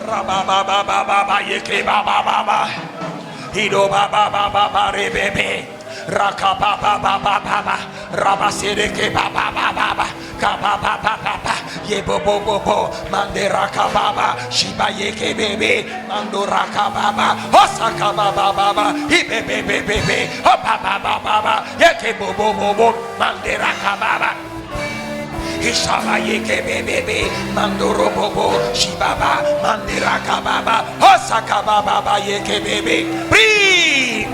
Rababa yeke baba hido baba rebebe rakaba baba rabasireke baba kababa yebo bobo mandera kababa shiba yeke bebe mandora kababa osaka baba ibebe baba yeke bobo mandera kababa Ishaba yeke bebe mandoro bobo shibaba mandera kababa osaka baba yeke bebe pri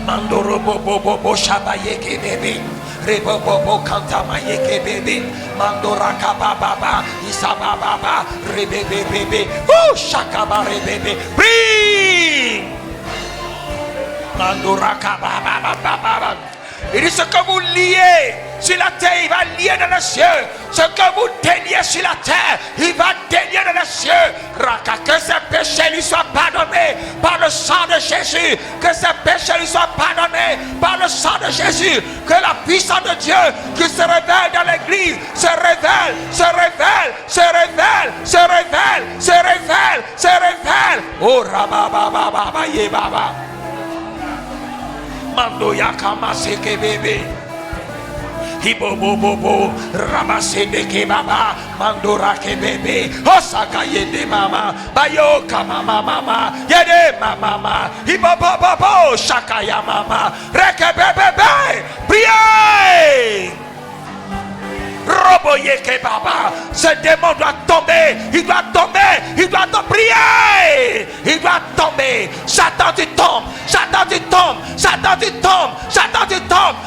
mandoro bobo shaba yeke bebe rebo bobo kanta ma yeke bebe mandora kababa isaba baba rebe bebe shakaba rebe pri mandora kababa. Il dit ce que vous liez sur la terre, il va lier dans les cieux. Ce que vous déliez sur la terre, il va délier dans les cieux. Que ces péchés lui soient pardonnés par le sang de Jésus. Que ces péchés lui soient pardonnés par le sang de Jésus. Que la puissance de Dieu qui se révèle dans l'église se révèle. Oh rababa ye baba. Mando yakama seke bebe hibo bobo ramase de ke baba mandora ke bebe osaka yede mama bayo kama mama yede mama hibo bobo shaka ya mama reke bebe priez. Robo yeke baba, ce démon doit tomber, il doit prier, il doit tomber. Satan tu tombes,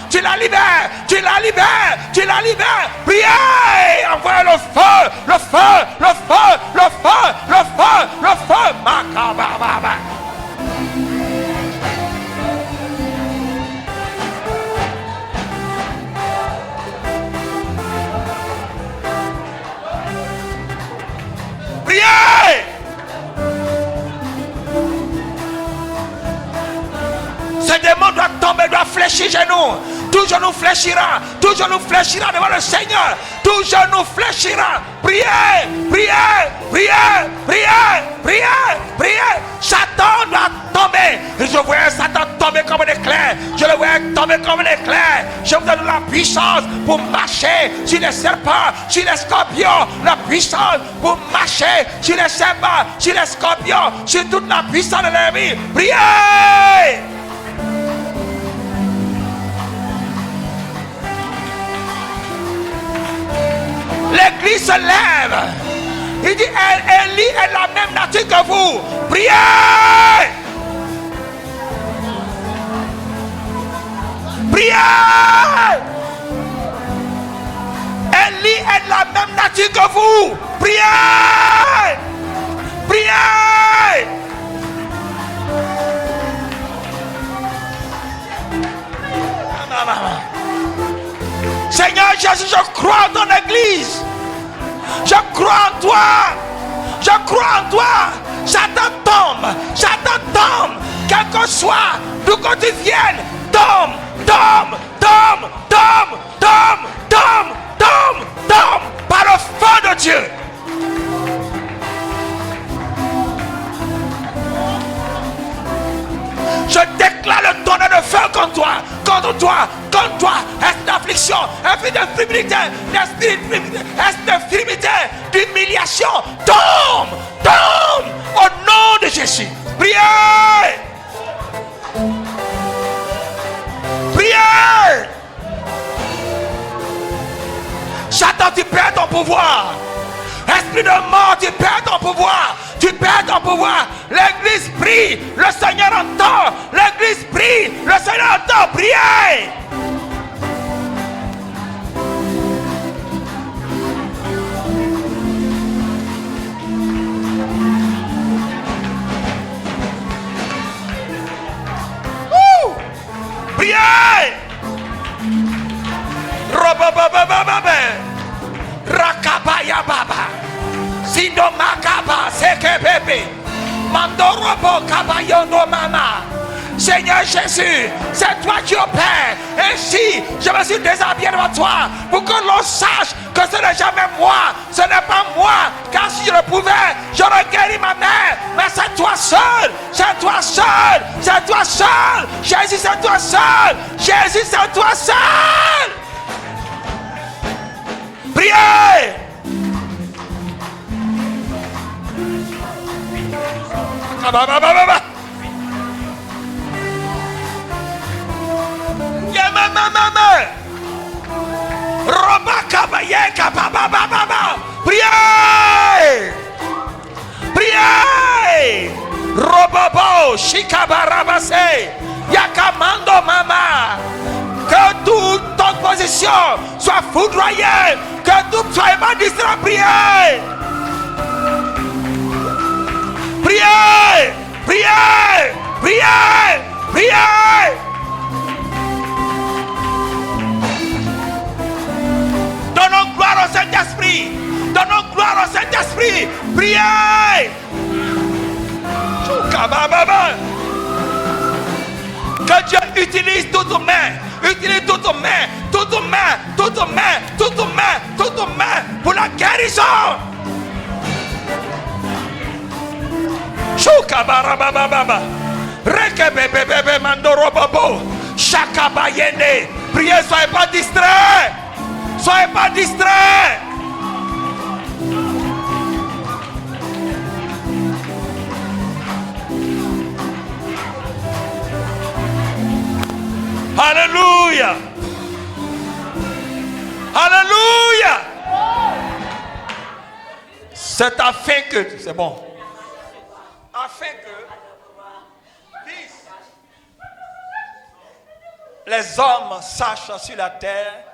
tu la libères, priez, envoie le feu, makababa. Priez. Ce démon doit tomber, doit fléchir genoux. Tout genou fléchira devant le Seigneur. Tout genou fléchira. Priez. Satan doit tomber. Je vois Satan tomber comme un éclair. Je le vois tomber comme un éclair. Je vous donne la puissance pour marcher sur les serpents, sur les scorpions. La puissance pour marcher sur les serpents, sur les scorpions, sur toute la puissance de l'ennemi. Priez. L'église se lève. Il dit Élie est la même nature que vous. Priez. Élie est la même nature que vous. Priez. Seigneur Jésus, je crois en ton église. Je crois en toi. Satan tombe. Quel que soit d'où que tu viennes, tombe. Par le feu de Dieu. Je déclare le tonnerre de feu contre toi, esprit d'affliction, esprit d'infirmité, d'humiliation, tombe, au nom de Jésus. Priez. Satan, tu perds ton pouvoir. Esprit de mort, tu perds ton pouvoir. L'église prie, le Seigneur entend. Priez. Rakabaya baba. Sindo makaba seke bébé. Mandorobo kabayondo mama. Seigneur Jésus, c'est toi qui opères. Ainsi, je me suis déshabillé devant toi pour que l'on sache que ce n'est jamais moi, ce n'est pas moi. Car si je le pouvais, j'aurais guéri ma mère. Mais c'est toi seul, c'est toi seul, c'est toi seul. Jésus, c'est toi seul. Jésus, c'est toi seul. Priez. Priez. Priez. Robobo shikabarabase. Yakamando mama. Que toute ton position soit foudroyée. Que tout soit pas distrait. Priez. Priez. Priez. Priez. Priez. Donnons gloire au Saint-Esprit. Donnons gloire au Saint-Esprit. Priez. Que Dieu utilise toutes mains. Utilise toutes mains. Toutes mains. Toutes mains. Toutes mains. Toutes mains. Pour la guérison. Choukabarabababa. Rekebebebebe mandorobobo. Chakabayende. Priez, soyez pas distraits. Soyez pas distraits. Alléluia. Alléluia. C'est afin que... C'est bon. Afin que... les hommes sachent sur la terre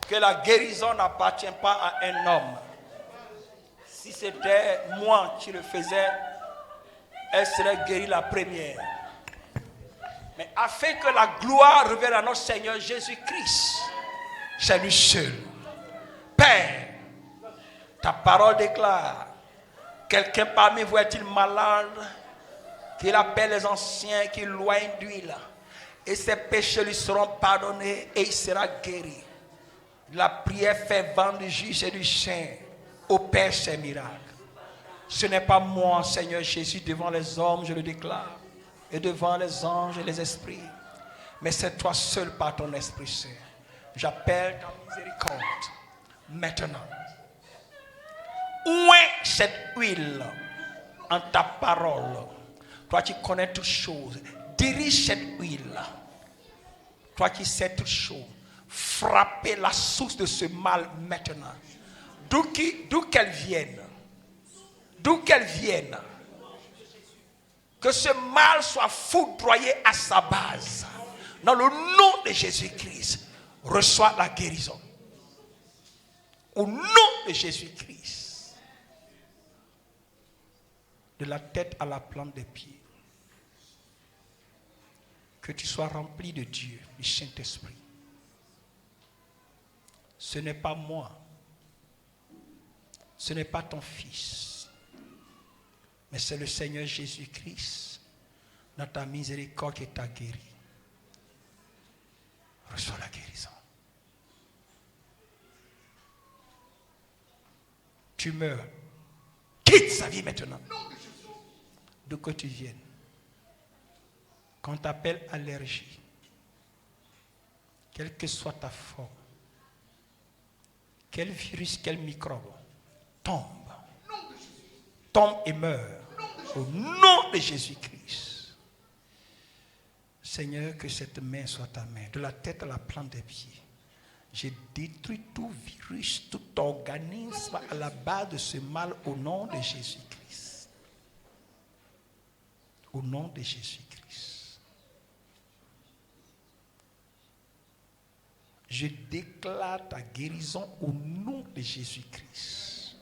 que la guérison n'appartient pas à un homme. Si c'était moi qui le faisais, elle serait guérie la première. Mais afin que la gloire revienne à notre Seigneur Jésus-Christ, c'est lui seul. Père, ta parole déclare, quelqu'un parmi vous est-il malade, qu'il appelle les anciens, qu'il loigne d'huile, et ses péchés lui seront pardonnés et il sera guéri. La prière fervente du juste et du saint opère ses miracles. Ce n'est pas moi, Seigneur Jésus, devant les hommes, je le déclare, et devant les anges et les esprits, mais c'est toi seul par ton Esprit Saint. J'appelle ta miséricorde maintenant. Où est cette huile en ta parole? Toi qui connais toutes choses, dirige cette huile. Toi qui sais toutes choses, frappez la source de ce mal maintenant. D'où qu'elle vienne. D'où qu'elle vienne. Que ce mal soit foudroyé à sa base. Dans le nom de Jésus-Christ, reçois la guérison. Au nom de Jésus-Christ. De la tête à la plante des pieds. Que tu sois rempli de Dieu, du Saint-Esprit. Ce n'est pas moi. Ce n'est pas ton fils. Mais c'est le Seigneur Jésus-Christ, dans ta miséricorde, qui t'a guéri. Reçois la guérison. Tu meurs. Quitte sa vie maintenant. D'où que tu viennes. Qu'on t'appelle allergie, quelle que soit ta forme, quel virus, quel microbe, tombe. Tombe et meurt. Au nom de Jésus-Christ. Seigneur, que cette main soit ta main, de la tête à la plante des pieds. J'ai détruit tout virus, tout organisme à la base de ce mal au nom de Jésus-Christ. Au nom de Jésus-Christ. Je déclare ta guérison au nom de Jésus-Christ.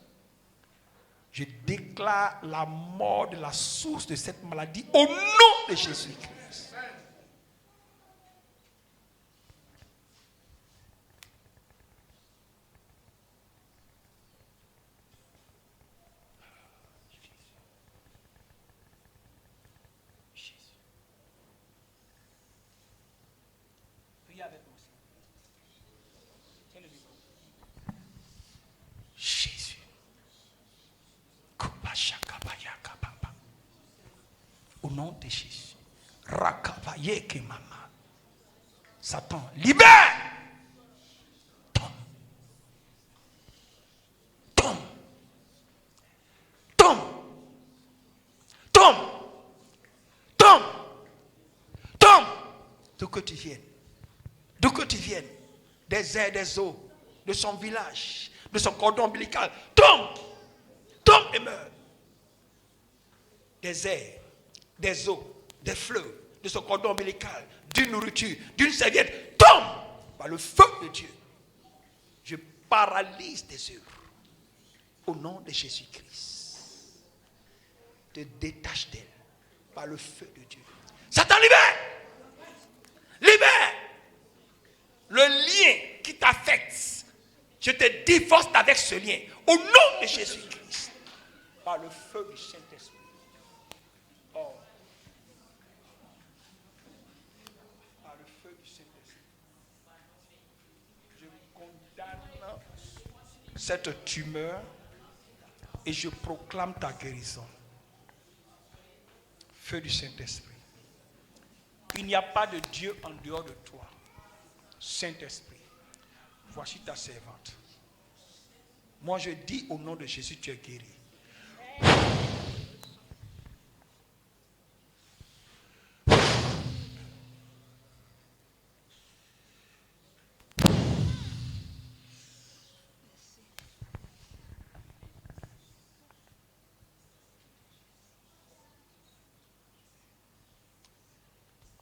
Je déclare la mort de la source de cette maladie au nom de Jésus-Christ. nom de Jésus. Rakavayeke mama. Satan, libère. Tombe. Tombe. Tombe. Tombe. Tombe. Tombe. D'où que tu viennes. D'où que tu viennes. Des airs, des eaux. De son village. De son cordon ombilical. Tombe. Tombe et meurt. Des airs, des eaux, des fleuves, de son cordon ombilical, d'une nourriture, d'une serviette, tombe par le feu de Dieu. Je paralyse tes œuvres au nom de Jésus-Christ. Te détache d'elle par le feu de Dieu. Satan, libère! Libère! Le lien qui t'affecte, je te divorce avec ce lien au nom de Jésus-Christ par le feu du Saint-Esprit. Oh. Par le feu du Saint-Esprit. Je condamne cette tumeur et je proclame ta guérison. Feu du Saint-Esprit. Il n'y a pas de Dieu en dehors de toi. Saint-Esprit, voici ta servante. Moi je dis au nom de Jésus, tu es guéri.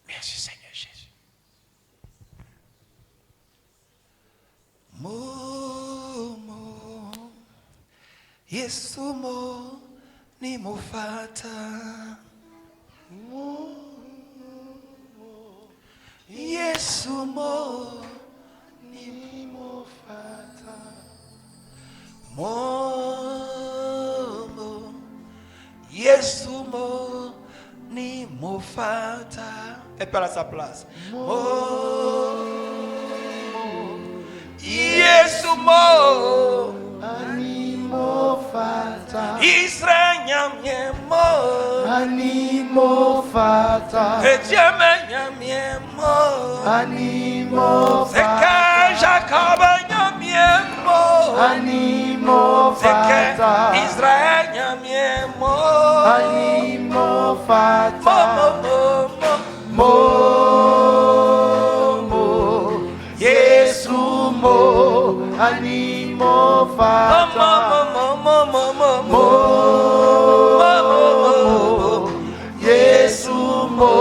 Merci Seigneur Jésus. Momo Yesu mo ni mufata. Yesu mo ni mufata. Momo Yesu mo ni mufata. Elle parle à sa place. Yesu mo Animo fata. Israël nyamye mo Animo fata. Etieme nyamye mo Animo C'est que fata. Jacob nyamye mo Animo C'est que fata. Israël nyamye mo Animo fata. Mo Momo Yesu mo animo fata. Momo Yesu mo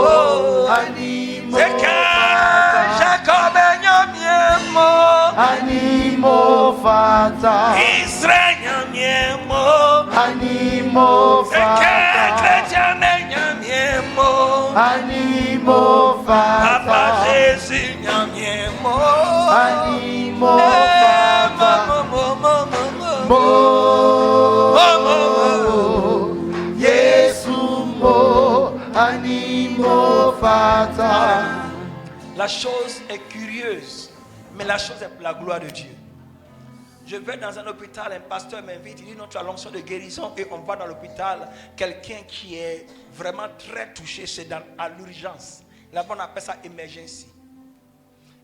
animo C'est que fata. Jacob nyamye mo Animo fata. Israël nyamye mo Animo C'est que fata. chrétien nyamye mo Animo Papa fata. Jésus nyamye mo Animo fata. Mo Yesu mo animo fata. La chose est curieuse, mais la chose est pour la gloire de Dieu. Je vais dans un hôpital, un pasteur m'invite, il dit non, tu as l'onction de guérison et on va dans l'hôpital. Quelqu'un qui est vraiment très touché, c'est à l'urgence. Là-bas on appelle ça emergency.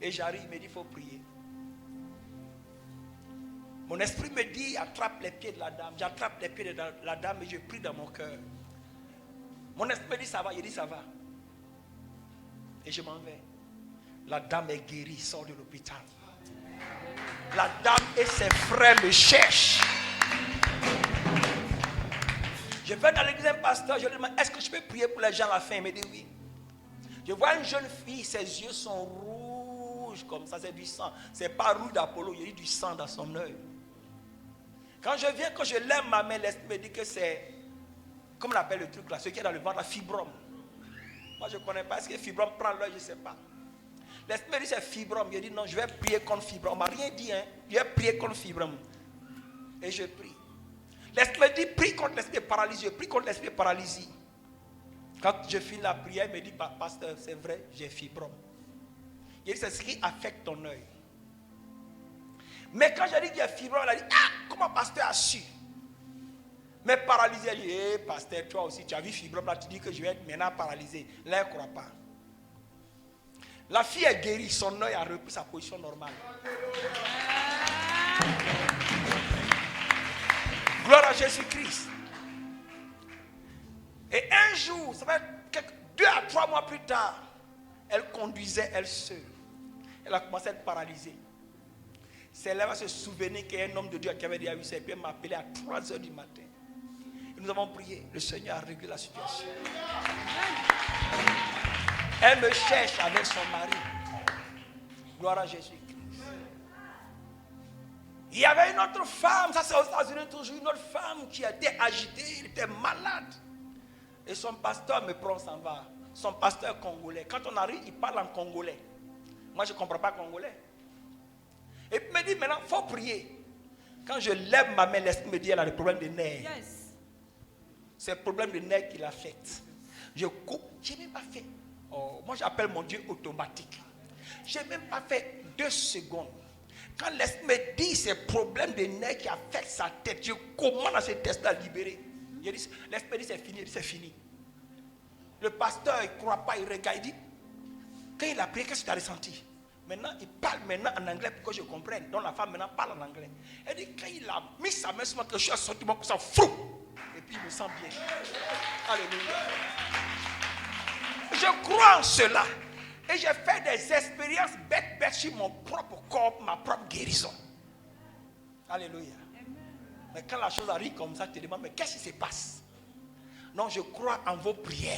Et j'arrive, il me dit il faut prier. Mon esprit me dit attrape les pieds de la dame. J'attrape les pieds de la dame et je prie dans mon cœur. Mon esprit me dit ça va, je dis ça va. Et je m'en vais. La dame est guérie, sort de l'hôpital. La dame et ses frères me cherchent. Je vais dans l'église d'un pasteur, je lui demande, est-ce que je peux prier pour les gens à la fin? Il me dit oui. Je vois une jeune fille, ses yeux sont rouges comme ça, c'est du sang. C'est pas rouge d'Apollo, il y a du sang dans son œil. Quand je viens, quand je lève ma main, l'esprit me dit que c'est, comment on appelle le truc là, ce qui est dans le ventre, la fibrome. Moi je ne connais pas, est-ce que fibrome prend l'œil, je ne sais pas. L'esprit me dit c'est fibrome. Je dis non, je vais prier contre fibrome. On ne m'a rien dit, hein. Je vais prier contre fibrome. Et je prie. L'esprit me dit prie contre l'esprit paralysé. Je prie contre l'esprit paralysé. Quand je finis la prière, il me dit pasteur, c'est vrai, j'ai fibrome. Il dit c'est ce qui affecte ton œil. Mais quand j'ai dit qu'il y a fibrome, il a dit ah, comment pasteur a su? Mais paralysé, elle dit, hé, pasteur, toi aussi, tu as vu fibrome, là, tu dis que je vais être maintenant paralysé. Là, elle ne croit pas. La fille est guérie, son œil a repris sa position normale. Gloire à Jésus-Christ. Et un jour, ça va être 2 à 3 mois plus tard, elle conduisait elle seule. Elle a commencé à être paralysée. C'est là qu'elle va se souvenir qu'il y a un homme de Dieu qui avait déjà vu ça et puis elle m'a appelé à 3 heures du matin. Et nous avons prié. Le Seigneur a réglé la situation. Elle me cherche avec son mari. Gloire à Jésus-Christ. Il y avait une autre femme, ça c'est aux États-Unis toujours, une autre femme qui était agitée, elle était malade. Et son pasteur me prend, s'en va. Son pasteur est congolais. Quand on arrive, il parle en congolais. Moi, je ne comprends pas congolais. Et puis il me dit, maintenant, il faut prier. Quand je lève ma main, l'esprit me dit, elle a des problèmes de nerfs. Yes. C'est le problème de nerfs qui l'affecte. Je coupe, je n'ai même pas fait. Oh, moi, j'appelle mon Dieu automatique. Je n'ai même pas fait 2 secondes. Quand l'esprit me dit, c'est le problème de nerfs qui affecte sa tête, je commence à ce test à libérer. L'esprit me dit, c'est fini. C'est fini. Le pasteur, il ne croit pas, il regarde, il dit, quand il a prié, qu'est-ce que tu as ressenti? Maintenant, il parle maintenant en anglais pour que je comprenne. Donc la femme maintenant parle en anglais. Elle dit, quand il a mis sa main sur moi, que je suis sorti, comme ça, frou. Et puis il me sent bien. Alléluia. Je crois en cela. Et j'ai fait des expériences bêtes sur mon propre corps, ma propre guérison. Alléluia. Mais quand la chose arrive comme ça, tu te demandes, mais qu'est-ce qui se passe? Non, je crois en vos prières.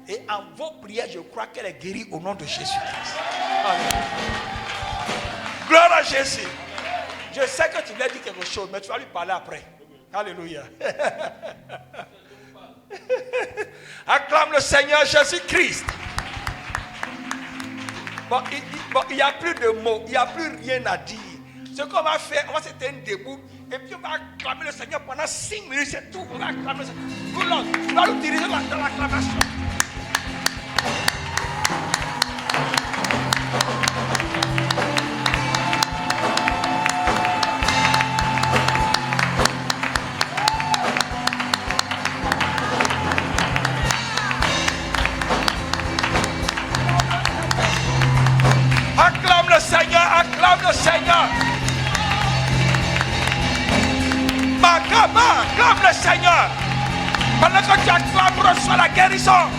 Et en vos prières, je crois qu'elle est guérie au nom de Jésus-Christ. Gloire à Jésus. Je sais que tu lui as dit quelque chose, mais tu vas lui parler après. Alléluia. Acclame le Seigneur Jésus-Christ. Bon, il n'y a plus de mots, il n'y a plus rien à dire. Ce qu'on va faire, on va se tenir debout et puis on va acclamer le Seigneur pendant 5 minutes, c'est tout. On va acclamer le Seigneur. Tu vas nous diriger dans l'acclamation. Acclame le Seigneur, acclame le Seigneur. Acclame le Seigneur. Pendant que tu acclames, reçois la guérison.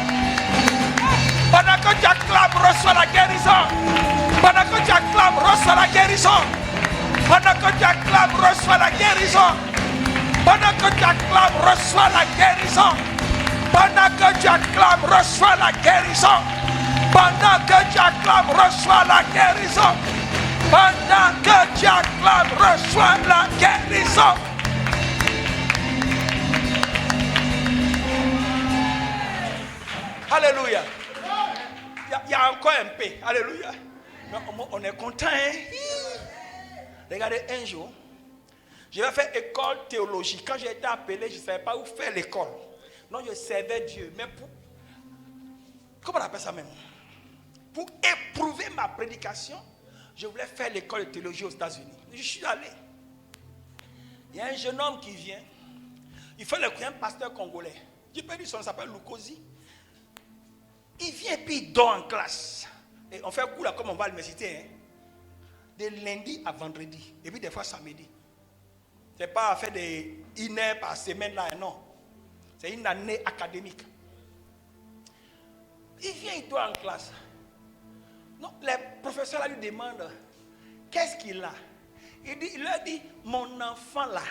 Pendant que tu acclames, reçois la guérison. Pendant que tu acclames, reçois la guérison. Pendant que tu acclames, reçois la guérison. Pendant que tu acclames, reçois la guérison. Pendant que tu acclames, reçois la guérison. Pendant que tu acclames, reçois la guérison. Pendant que tu acclames, reçois la guérison. Alléluia. Il y a encore un peu. Alléluia. Mais on est content. Hein? Regardez, un jour, je vais faire école théologique. Quand j'ai été appelé, je ne savais pas où faire l'école. Non, je servais Dieu. Mais pour... Comment on appelle ça même? Pour éprouver ma prédication, je voulais faire l'école de théologie aux États-Unis. Je suis allé. Il y a un jeune homme qui vient. Il fait le un pasteur congolais. Je peux dire son nom s'appelle Lukosi. Il vient et puis il dort en classe. Et on fait un cours là comme on va à l'université. Hein? De lundi à vendredi. Et puis des fois samedi. Ce n'est pas faire des 1 heure par semaine là, non. C'est une année académique. Il vient, il dort en classe. Non, les professeurs là, lui demandent qu'est-ce qu'il a. Il leur dit, mon enfant là,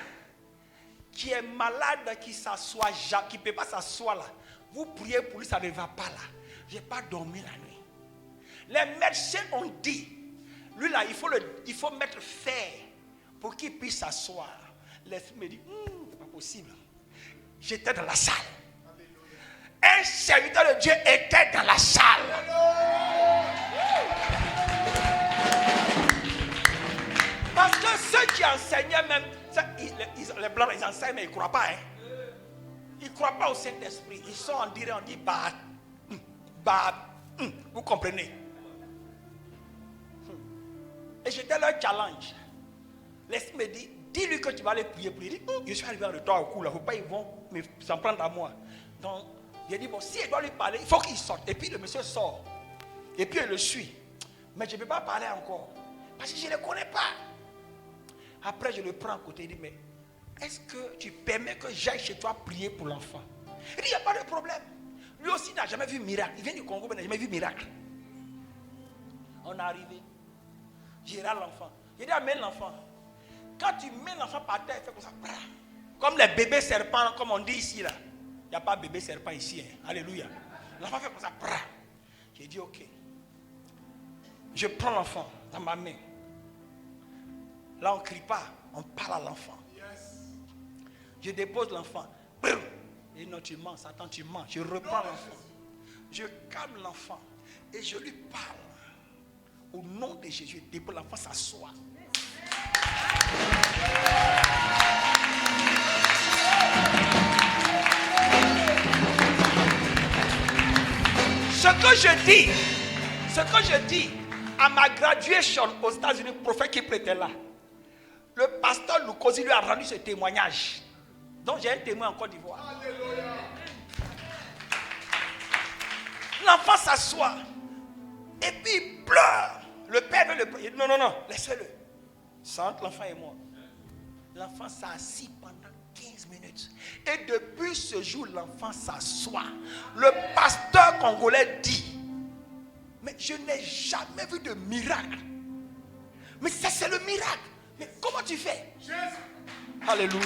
qui est malade, qui s'assoit, qui ne peut pas s'asseoir là, vous priez pour lui, ça ne va pas là. Je n'ai pas dormi la nuit. Les médecins ont dit, lui là, il faut mettre fer pour qu'il puisse s'asseoir. L'esprit me dit, c'est pas possible. J'étais dans la salle. Un serviteur de Dieu était dans la salle. Parce que ceux qui enseignaient même, les blancs, ils enseignent, mais ils ne croient pas. Hein? Ils ne croient pas au Saint-Esprit. Ils sont en direct, on dit, vous comprenez? Et j'étais leur challenge. L'esprit me dit, dis-lui que tu vas aller prier pour lui. Il dit, je suis arrivé en retard au cours, là, il ne faut pas ils vont s'en prendre à moi. Donc, il a dit, bon, si elle doit lui parler, il faut qu'il sorte. Et puis le monsieur sort. Et puis elle le suit. Mais je ne peux pas parler encore. Parce que je ne le connais pas. Après, je le prends à côté et dis, mais est-ce que tu permets que j'aille chez toi prier pour l'enfant? Il dit, il n'y a pas de problème. Lui aussi n'a jamais vu miracle. Il vient du Congo, mais n'a jamais vu miracle. On est arrivé. J'ai râlé l'enfant. J'ai dit, amène l'enfant. Quand tu mets l'enfant par terre, il fait comme ça. Comme les bébés serpents, comme on dit ici là. Il n'y a pas bébé serpent ici. Hein. Alléluia. L'enfant fait comme ça. J'ai dit, ok. Je prends l'enfant dans ma main. Là, on ne crie pas. On parle à l'enfant. Je dépose l'enfant. Et non, tu mens. Satan, tu mens. Je reprends l'enfant. Je calme l'enfant. Et je lui parle. Au nom de Jésus, je dépose l'enfant, s'assoit. Ce que je dis à ma graduation aux États-Unis, le prophète qui était là, le pasteur Lukosi lui a rendu ce témoignage. Donc j'ai un témoin en Côte d'Ivoire. L'enfant s'assoit et puis il pleure. Le père veut le pleurer. Non, laissez-le. C'est entre l'enfant et moi. L'enfant s'est assis pendant 15 minutes. Et depuis ce jour, l'enfant s'assoit. Le pasteur congolais dit, mais je n'ai jamais vu de miracle. Mais ça, c'est le miracle. Mais comment tu fais? Jésus. Alléluia.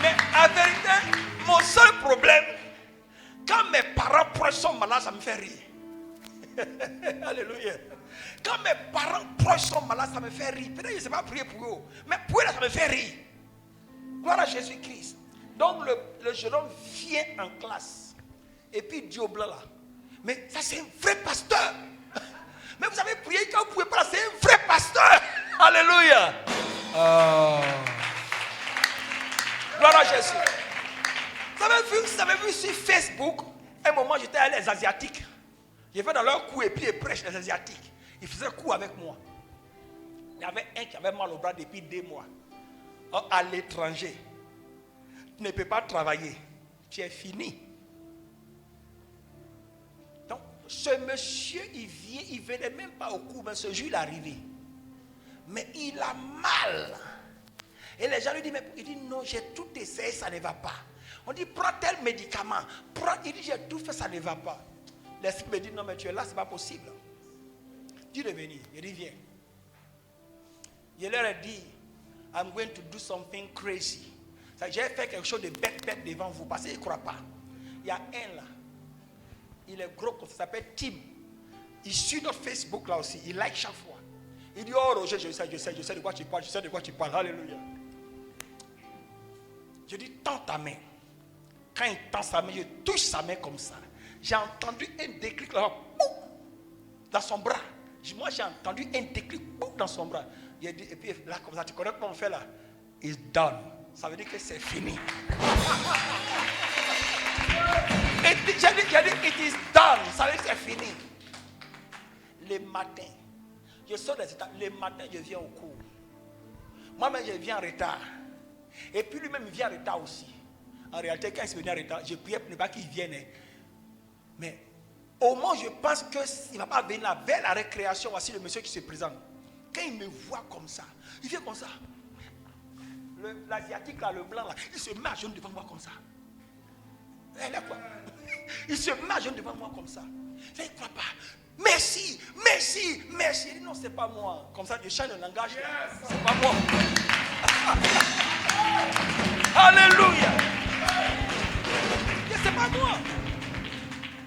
Mais en vérité, mon seul problème, quand mes parents proches sont malades, ça me fait rire. Alléluia. Quand mes parents proches sont malades, ça me fait rire. Peut-être que je ne sais pas prier pour eux. Mais pour eux, ça me fait rire. Gloire à Jésus-Christ. Donc le jeune homme vient en classe. Et puis il dit au blanc là, mais ça c'est un vrai pasteur. Mais vous avez prié quand vous ne pouvez pas, c'est un vrai pasteur. Alléluia. Gloire à Jésus. Vous avez vu sur Facebook, un moment j'étais allé les Asiatiques. J'ai fait dans leur cours et puis ils prêchent les Asiatiques. Ils faisaient cours avec moi. Il y avait un qui avait mal au bras depuis 2 mois. À l'étranger. Tu ne peux pas travailler. Tu es fini. Donc, ce monsieur, il ne venait même pas au cours, mais ce jour, il est arrivé. Mais il a mal. Et les gens lui disent, mais il dit, non, j'ai tout essayé, ça ne va pas. On dit, prends tel médicament. Il dit, j'ai tout fait, ça ne va pas. L'esprit me dit, non, mais tu es là, ce n'est pas possible. Dis de venir. Il dit, viens. Je leur ai dit, I'm going to do something crazy. J'ai fait quelque chose de bête devant vous, parce qu'ils ne croient pas. Il y a un là. Il est gros, ça s'appelle Tim. Il suit notre Facebook là aussi. Il like chaque fois. Il dit, oh Roger, je sais de quoi tu parles, je sais de quoi tu parles. Alléluia. Je dis, tends ta main. Quand il tend sa main, je touche sa main comme ça. J'ai entendu un déclic là, dans son bras. Moi, j'ai entendu un déclic dans son bras. Il a dit, et puis là, comme ça, tu connais comment on fait là? It's done. Ça veut dire que c'est fini. J'ai dit, it is done. Ça veut dire que c'est fini. Les matins, je sors des états. Les matins, je viens au cours. Moi-même, je viens en retard. Et puis lui-même, il vient en retard aussi. En réalité, quand il se venait en retard, je priais pour ne pas qu'il vienne. Mais au moins, je pense qu'il ne va pas venir là, vers la récréation. Voici le monsieur qui se présente. Quand il me voit comme ça, il vient comme ça. L'asiatique là, le blanc là, il se met à genoux devant moi comme ça. Elle est quoi? Il se met à genoux devant moi comme ça. Il ne croit pas. Merci. Il dit non, c'est pas moi. Comme ça, je change de langage. C'est pas moi. Alléluia. C'est pas moi.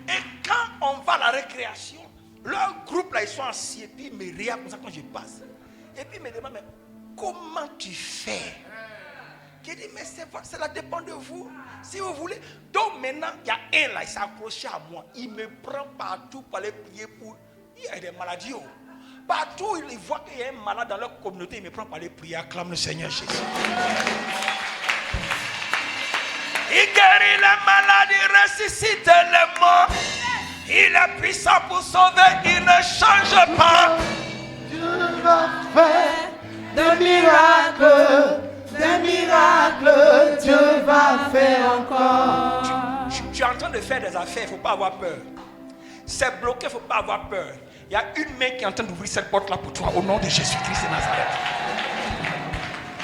Et quand on va à la récréation, leur groupe là, ils sont assis et puis ils me regardent comme ça quand je passe. Et puis ils me demandent, mais comment tu fais? Je dis, mais cela dépend de vous. Si vous voulez. Donc maintenant, il y a un là, il s'est accroché à moi. Il me prend partout pour aller prier pour. Il y a des maladies. Partout, il voit qu'il y a un malade dans leur communauté, il me prend pour aller prier, acclame le Seigneur Jésus. Il guérit les malades, il ressuscite les morts. Il est puissant pour sauver, il ne change pas. Dieu va faire des miracles, Dieu va faire encore. Tu es en train de faire des affaires, il ne faut pas avoir peur. C'est bloqué, il ne faut pas avoir peur. Il y a une main qui est en train d'ouvrir cette porte-là pour toi au nom de Jésus-Christ de Nazareth.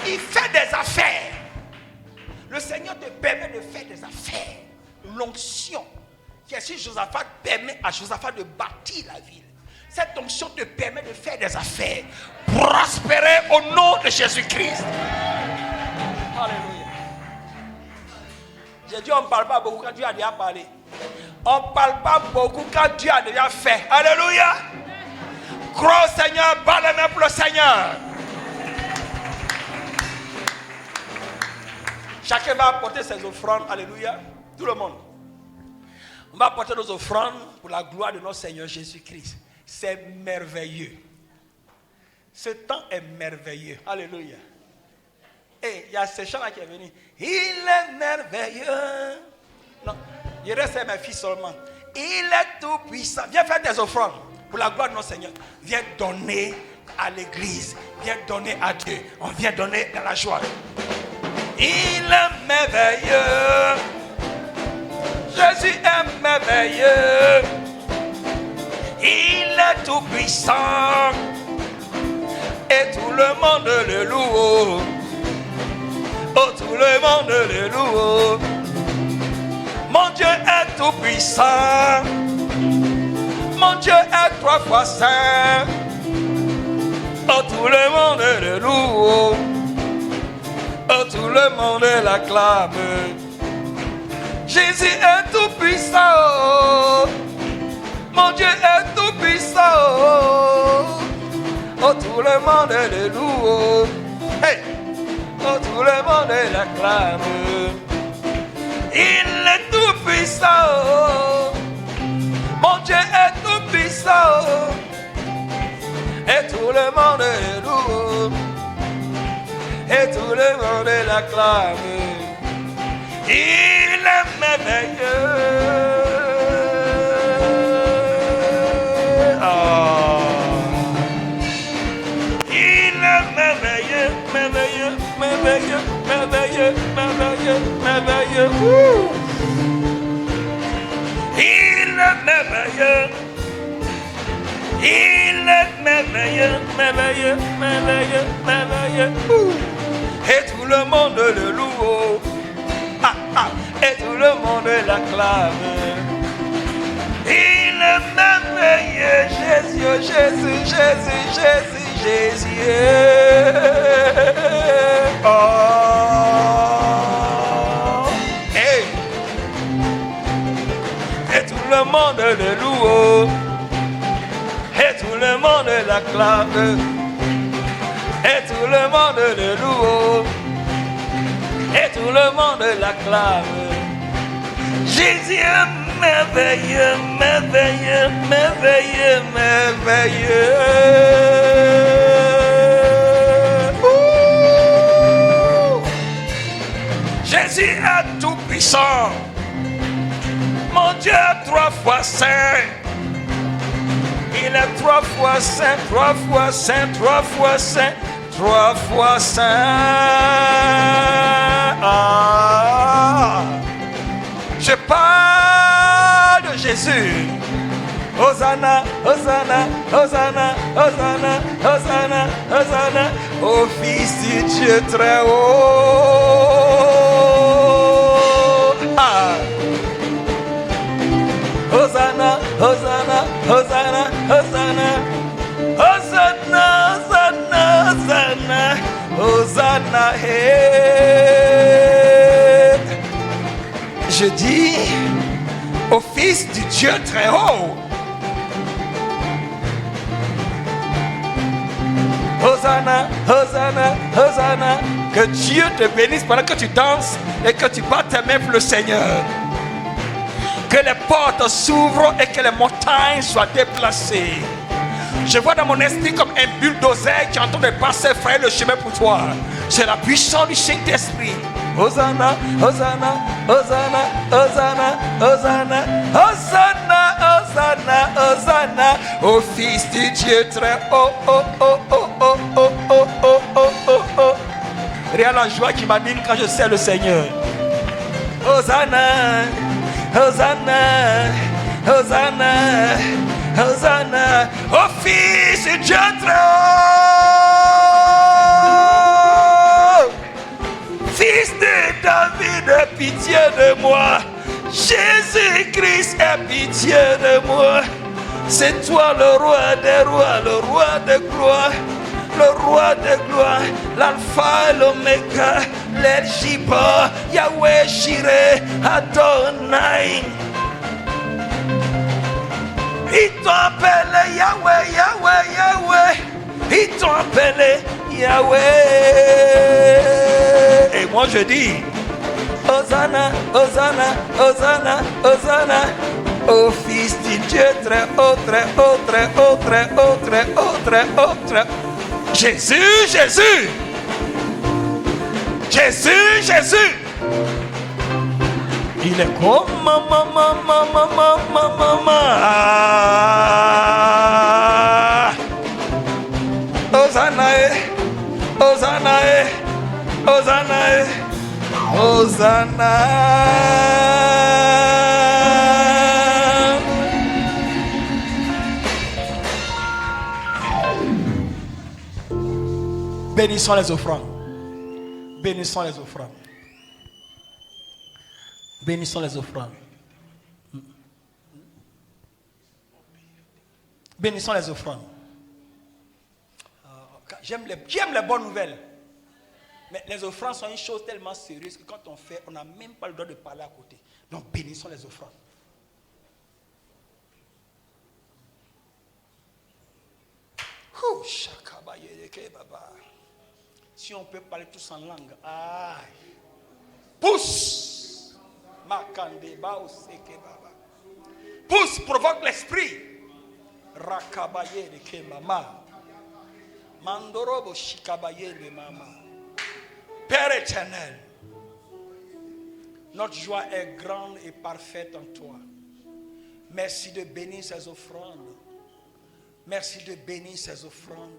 Il fait des affaires. Le Seigneur te permet de faire des affaires. L'onction qui est sur Josaphat permet à Josaphat de bâtir la ville. Cette onction te permet de faire des affaires. Prospérer au nom de Jésus-Christ. Alléluia. J'ai dit on ne parle pas beaucoup quand Dieu a déjà parlé. On ne parle pas beaucoup quand Dieu a déjà fait. Alléluia. Crois au Seigneur, bats les mains pour le Seigneur. Chacun va apporter ses offrandes. Alléluia. Tout le monde. On va apporter nos offrandes pour la gloire de notre Seigneur Jésus-Christ. C'est merveilleux. Ce temps est merveilleux. Alléluia. Et il y a ce chant-là qui est venu. Il est merveilleux. Non, il reste mes filles seulement. Il est tout puissant. Viens faire tes offrandes pour la gloire de notre Seigneur. Viens donner à l'église. Viens donner à Dieu. On vient donner dans la joie. Il est merveilleux. Jésus est merveilleux. Il est tout puissant. Et tout le monde le loue. Oh, tout le monde le loue. Mon Dieu est tout puissant. Mon Dieu est 3 fois saint. Oh, tout le monde le loue. Oh, tout le monde l'acclame. Jésus est tout puissant. Mon Dieu est tout puissant. Oh, tout le monde le loue. Hey. Oh, tout le monde l'acclame. Il est tout puissant. Mon Dieu est tout puissant. Et tout le monde le loue. Et tout le monde l'acclame. Il est merveilleux. Merveilleux, merveilleux, merveilleux, merveilleux, merveilleux. Il est merveilleux. Il est merveilleux, merveilleux, merveilleux, merveilleux. Et tout le monde le loue. Et tout le monde l'acclame. Il est merveilleux, Jésus, Jésus, Jésus, Jésus. Jésus, oh, hey. Et tout le monde le loue, et tout le monde l'acclame, et tout le monde le loue, et tout le monde l'acclame. Jésus est merveilleux, merveilleux, merveilleux, merveilleux. Jésus est tout puissant. Mon Dieu est 3 fois saint. Il est 3 fois saint, 3 fois saint, 3 fois saint, 3 fois saint. Je parle de Jésus. Hosanna, Hosanna, Hosanna, Hosanna, Hosanna, Hosanna, au Fils du Dieu très haut. Hosanna, Hosanna, Hosanna, Hosanna, Hosanna, Hosanna, Hosanna, Hosanna, hey. Je dis au Fils du Dieu très haut. Hosanna, Hosanna, Hosanna. Que Dieu te bénisse pendant que tu danses et que tu bats tes mains pour le Seigneur. Que les portes s'ouvrent et que les montagnes soient déplacées. Je vois dans mon esprit comme un bulldozer qui est en train de passer, frayer le chemin pour toi. C'est la puissance du Saint-Esprit. Hosanna, Hosanna, Hosanna, Hosanna, Hosanna, Hosanna, Hosanna. Hosanna, Hosanna, au Fils du Dieu très haut, oh, oh, oh, oh, oh, oh, oh, oh, oh, oh. Regarde la joie qui m'anime quand je sais le Seigneur. Hosanna, Hosanna, Hosanna, Hosanna, au Fils du Dieu très haut. Fils de David, aie pitié de moi. Jésus-Christ, aie pitié de moi. C'est toi le roi des rois, le roi de gloire, le roi de gloire, l'alpha et l'oméga, l'El-Jiba, Yahweh Jireh, Adonai. Ils t'ont appelé Yahweh, Yahweh, Yahweh. Ils t'ont appelé Yahweh. Et moi je dis, Hosanna, Hosanna, Hosanna, Hosanna, au Fils du Dieu très haut, très haut, très haut, très haut, très haut, très haut, très haut. Jésus, Jésus, Jésus, Jésus. Il est comme maman, maman, maman, maman, maman. Hosanna, Hosanna, Hosanna, Hosanna. Bénissons les offrandes. Bénissons les offrandes. Bénissons les offrandes. Bénissons les offrandes. J'aime les bonnes nouvelles. Mais les offrandes sont une chose tellement sérieuse que quand on fait, on n'a même pas le droit de parler à côté. Donc bénissons les offrandes. Si on peut parler tous en langue. Pousse. Pousse, provoque l'esprit. Rakabaye de Kemama. Mandorobo Shikabaye de Mama. Père éternel, notre joie est grande et parfaite en toi. Merci de bénir ces offrandes. Merci de bénir ces offrandes.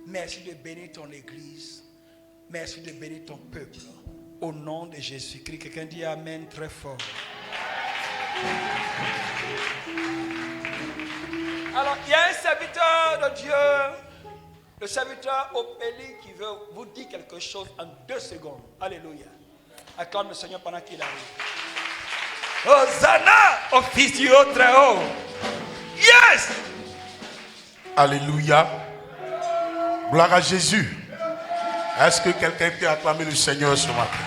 Merci de bénir ton église. Merci de bénir ton peuple. Au nom de Jésus-Christ. Quelqu'un dit Amen très fort. Alors, il y a un serviteur de Dieu, le serviteur Opélie, qui veut vous dire quelque chose en 2 secondes. Alléluia. Acclame le Seigneur pendant qu'il arrive. Hosanna au Fils du Haut très haut. Yes! Alléluia. Gloire à Jésus. Est-ce que quelqu'un peut acclamer le Seigneur ce matin?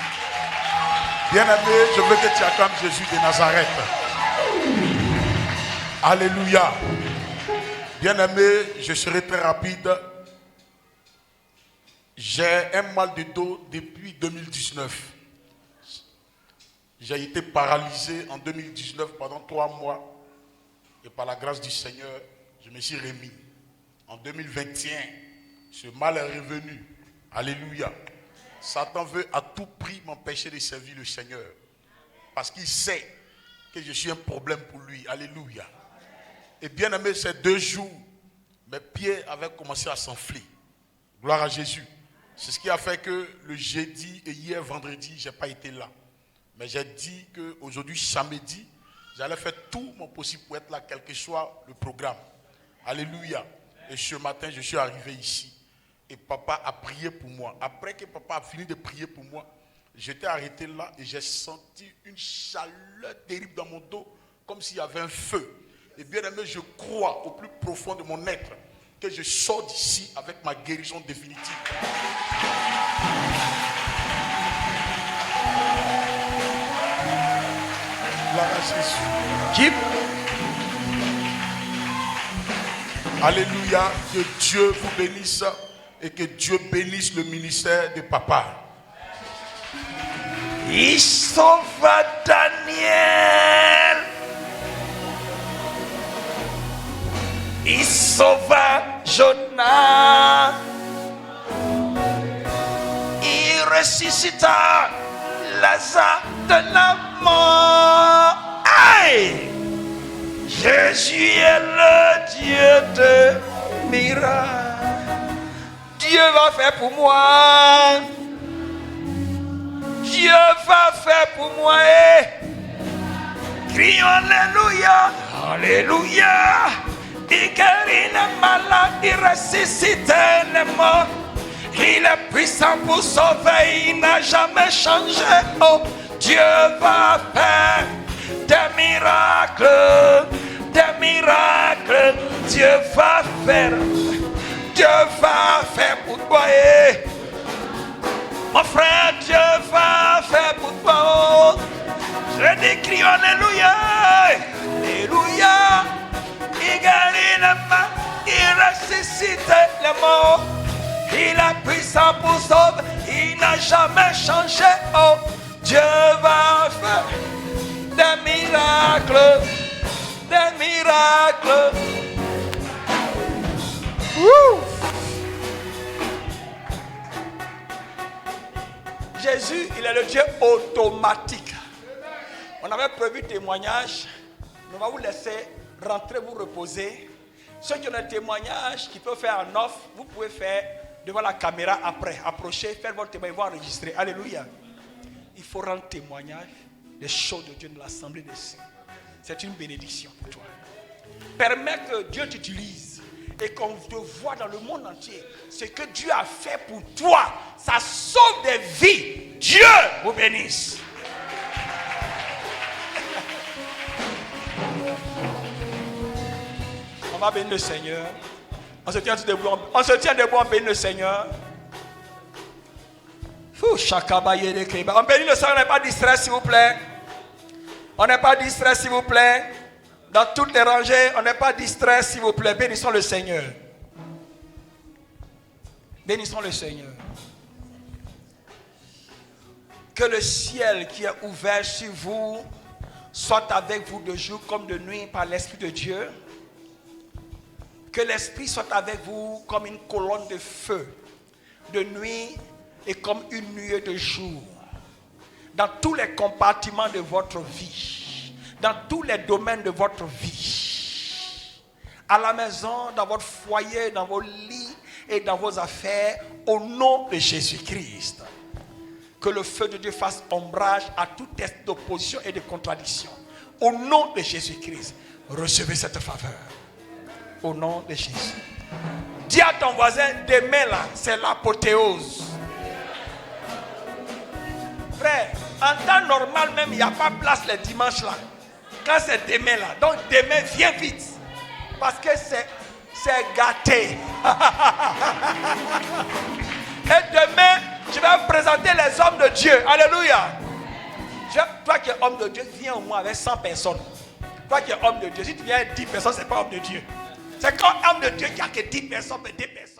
Bien-aimé, je veux que tu acclames Jésus de Nazareth. Alléluia. Bien-aimé, je serai très rapide. J'ai un mal de dos depuis 2019. J'ai été paralysé en 2019 pendant 3 mois. Et par la grâce du Seigneur, je me suis remis. En 2021, ce mal est revenu. Alléluia. Satan veut à tout prix m'empêcher de servir le Seigneur. Parce qu'il sait que je suis un problème pour lui. Alléluia. Et bien aimé, ces 2 jours, mes pieds avaient commencé à s'enfler. Gloire à Jésus. C'est ce qui a fait que le jeudi et hier vendredi, je n'ai pas été là. Mais j'ai dit qu'aujourd'hui, samedi, j'allais faire tout mon possible pour être là, quel que soit le programme. Alléluia. Et ce matin, je suis arrivé ici. Et papa a prié pour moi. Après que papa a fini de prier pour moi, j'étais arrêté là et j'ai senti une chaleur terrible dans mon dos, comme s'il y avait un feu. Et bien aimé, je crois au plus profond de mon être que je sors d'ici avec ma guérison définitive. Gloire à Jésus. Alléluia. Que Dieu vous bénisse et que Dieu bénisse le ministère de papa. Il sauva Daniel. Il sauva Jonas. Il ressuscita Lazare de la mort. Aïe! Jésus pour moi. Dieu va faire pour moi. Crions Alléluia. Alléluia. Il guérit les malades, il ressuscite les morts. Il est puissant pour sauver, il n'a jamais changé. Oh, Dieu va faire des miracles, des miracles. Dieu va faire pour toi. Mon frère, Dieu va faire pour toi. Je dis, crions Alléluia, Alléluia. Il guérit les malades, il ressuscite les morts. Il est puissant pour sauver, il n'a jamais changé. Oh, Dieu va faire des miracles, des miracles. Jésus, il est le Dieu automatique. On avait prévu témoignage. On va vous laisser rentrer, vous reposer. Ceux qui ont des témoignages, qui peuvent faire en off, vous pouvez faire devant la caméra après. Approchez, faire votre témoignage, ils vont enregistrer. Alléluia. Il faut rendre témoignage des choses de Dieu dans l'assemblée des saints. C'est une bénédiction pour toi. Permets que Dieu t'utilise et qu'on te voit dans le monde entier. Ce que Dieu a fait pour toi, ça sauve des vies. Dieu vous bénisse. On va bénir le Seigneur. On se tient debout, on bénit le Seigneur. On bénit le Seigneur, on n'est pas distrait s'il vous plaît. On n'est pas distrait s'il vous plaît. Dans toutes les rangées, on n'est pas distrait s'il vous plaît. Bénissons le Seigneur. Bénissons le Seigneur. Que le ciel qui est ouvert sur vous soit avec vous de jour comme de nuit par l'Esprit de Dieu. Que l'Esprit soit avec vous comme une colonne de feu de nuit et comme une nuée de jour. Dans tous les compartiments de votre vie. Dans tous les domaines de votre vie. À la maison, dans votre foyer, dans vos lits et dans vos affaires. Au nom de Jésus-Christ. Que le feu de Dieu fasse ombrage à tout test d'opposition et de contradiction. Au nom de Jésus-Christ. Recevez cette faveur. Au nom de Jésus. Dis à ton voisin, demain là, c'est l'apothéose. Frère, en temps normal même, il n'y a pas place les dimanches là. Quand c'est demain là, donc demain, viens vite. Parce que c'est gâté. Et demain, je vais vous présenter les hommes de Dieu. Alléluia. Toi qui es homme de Dieu, viens au moins avec 100 personnes. Toi qui es homme de Dieu, si tu viens avec 10 personnes, ce n'est pas homme de Dieu. C'est quand homme de Dieu qui a que 10 personnes, mais 2 personnes.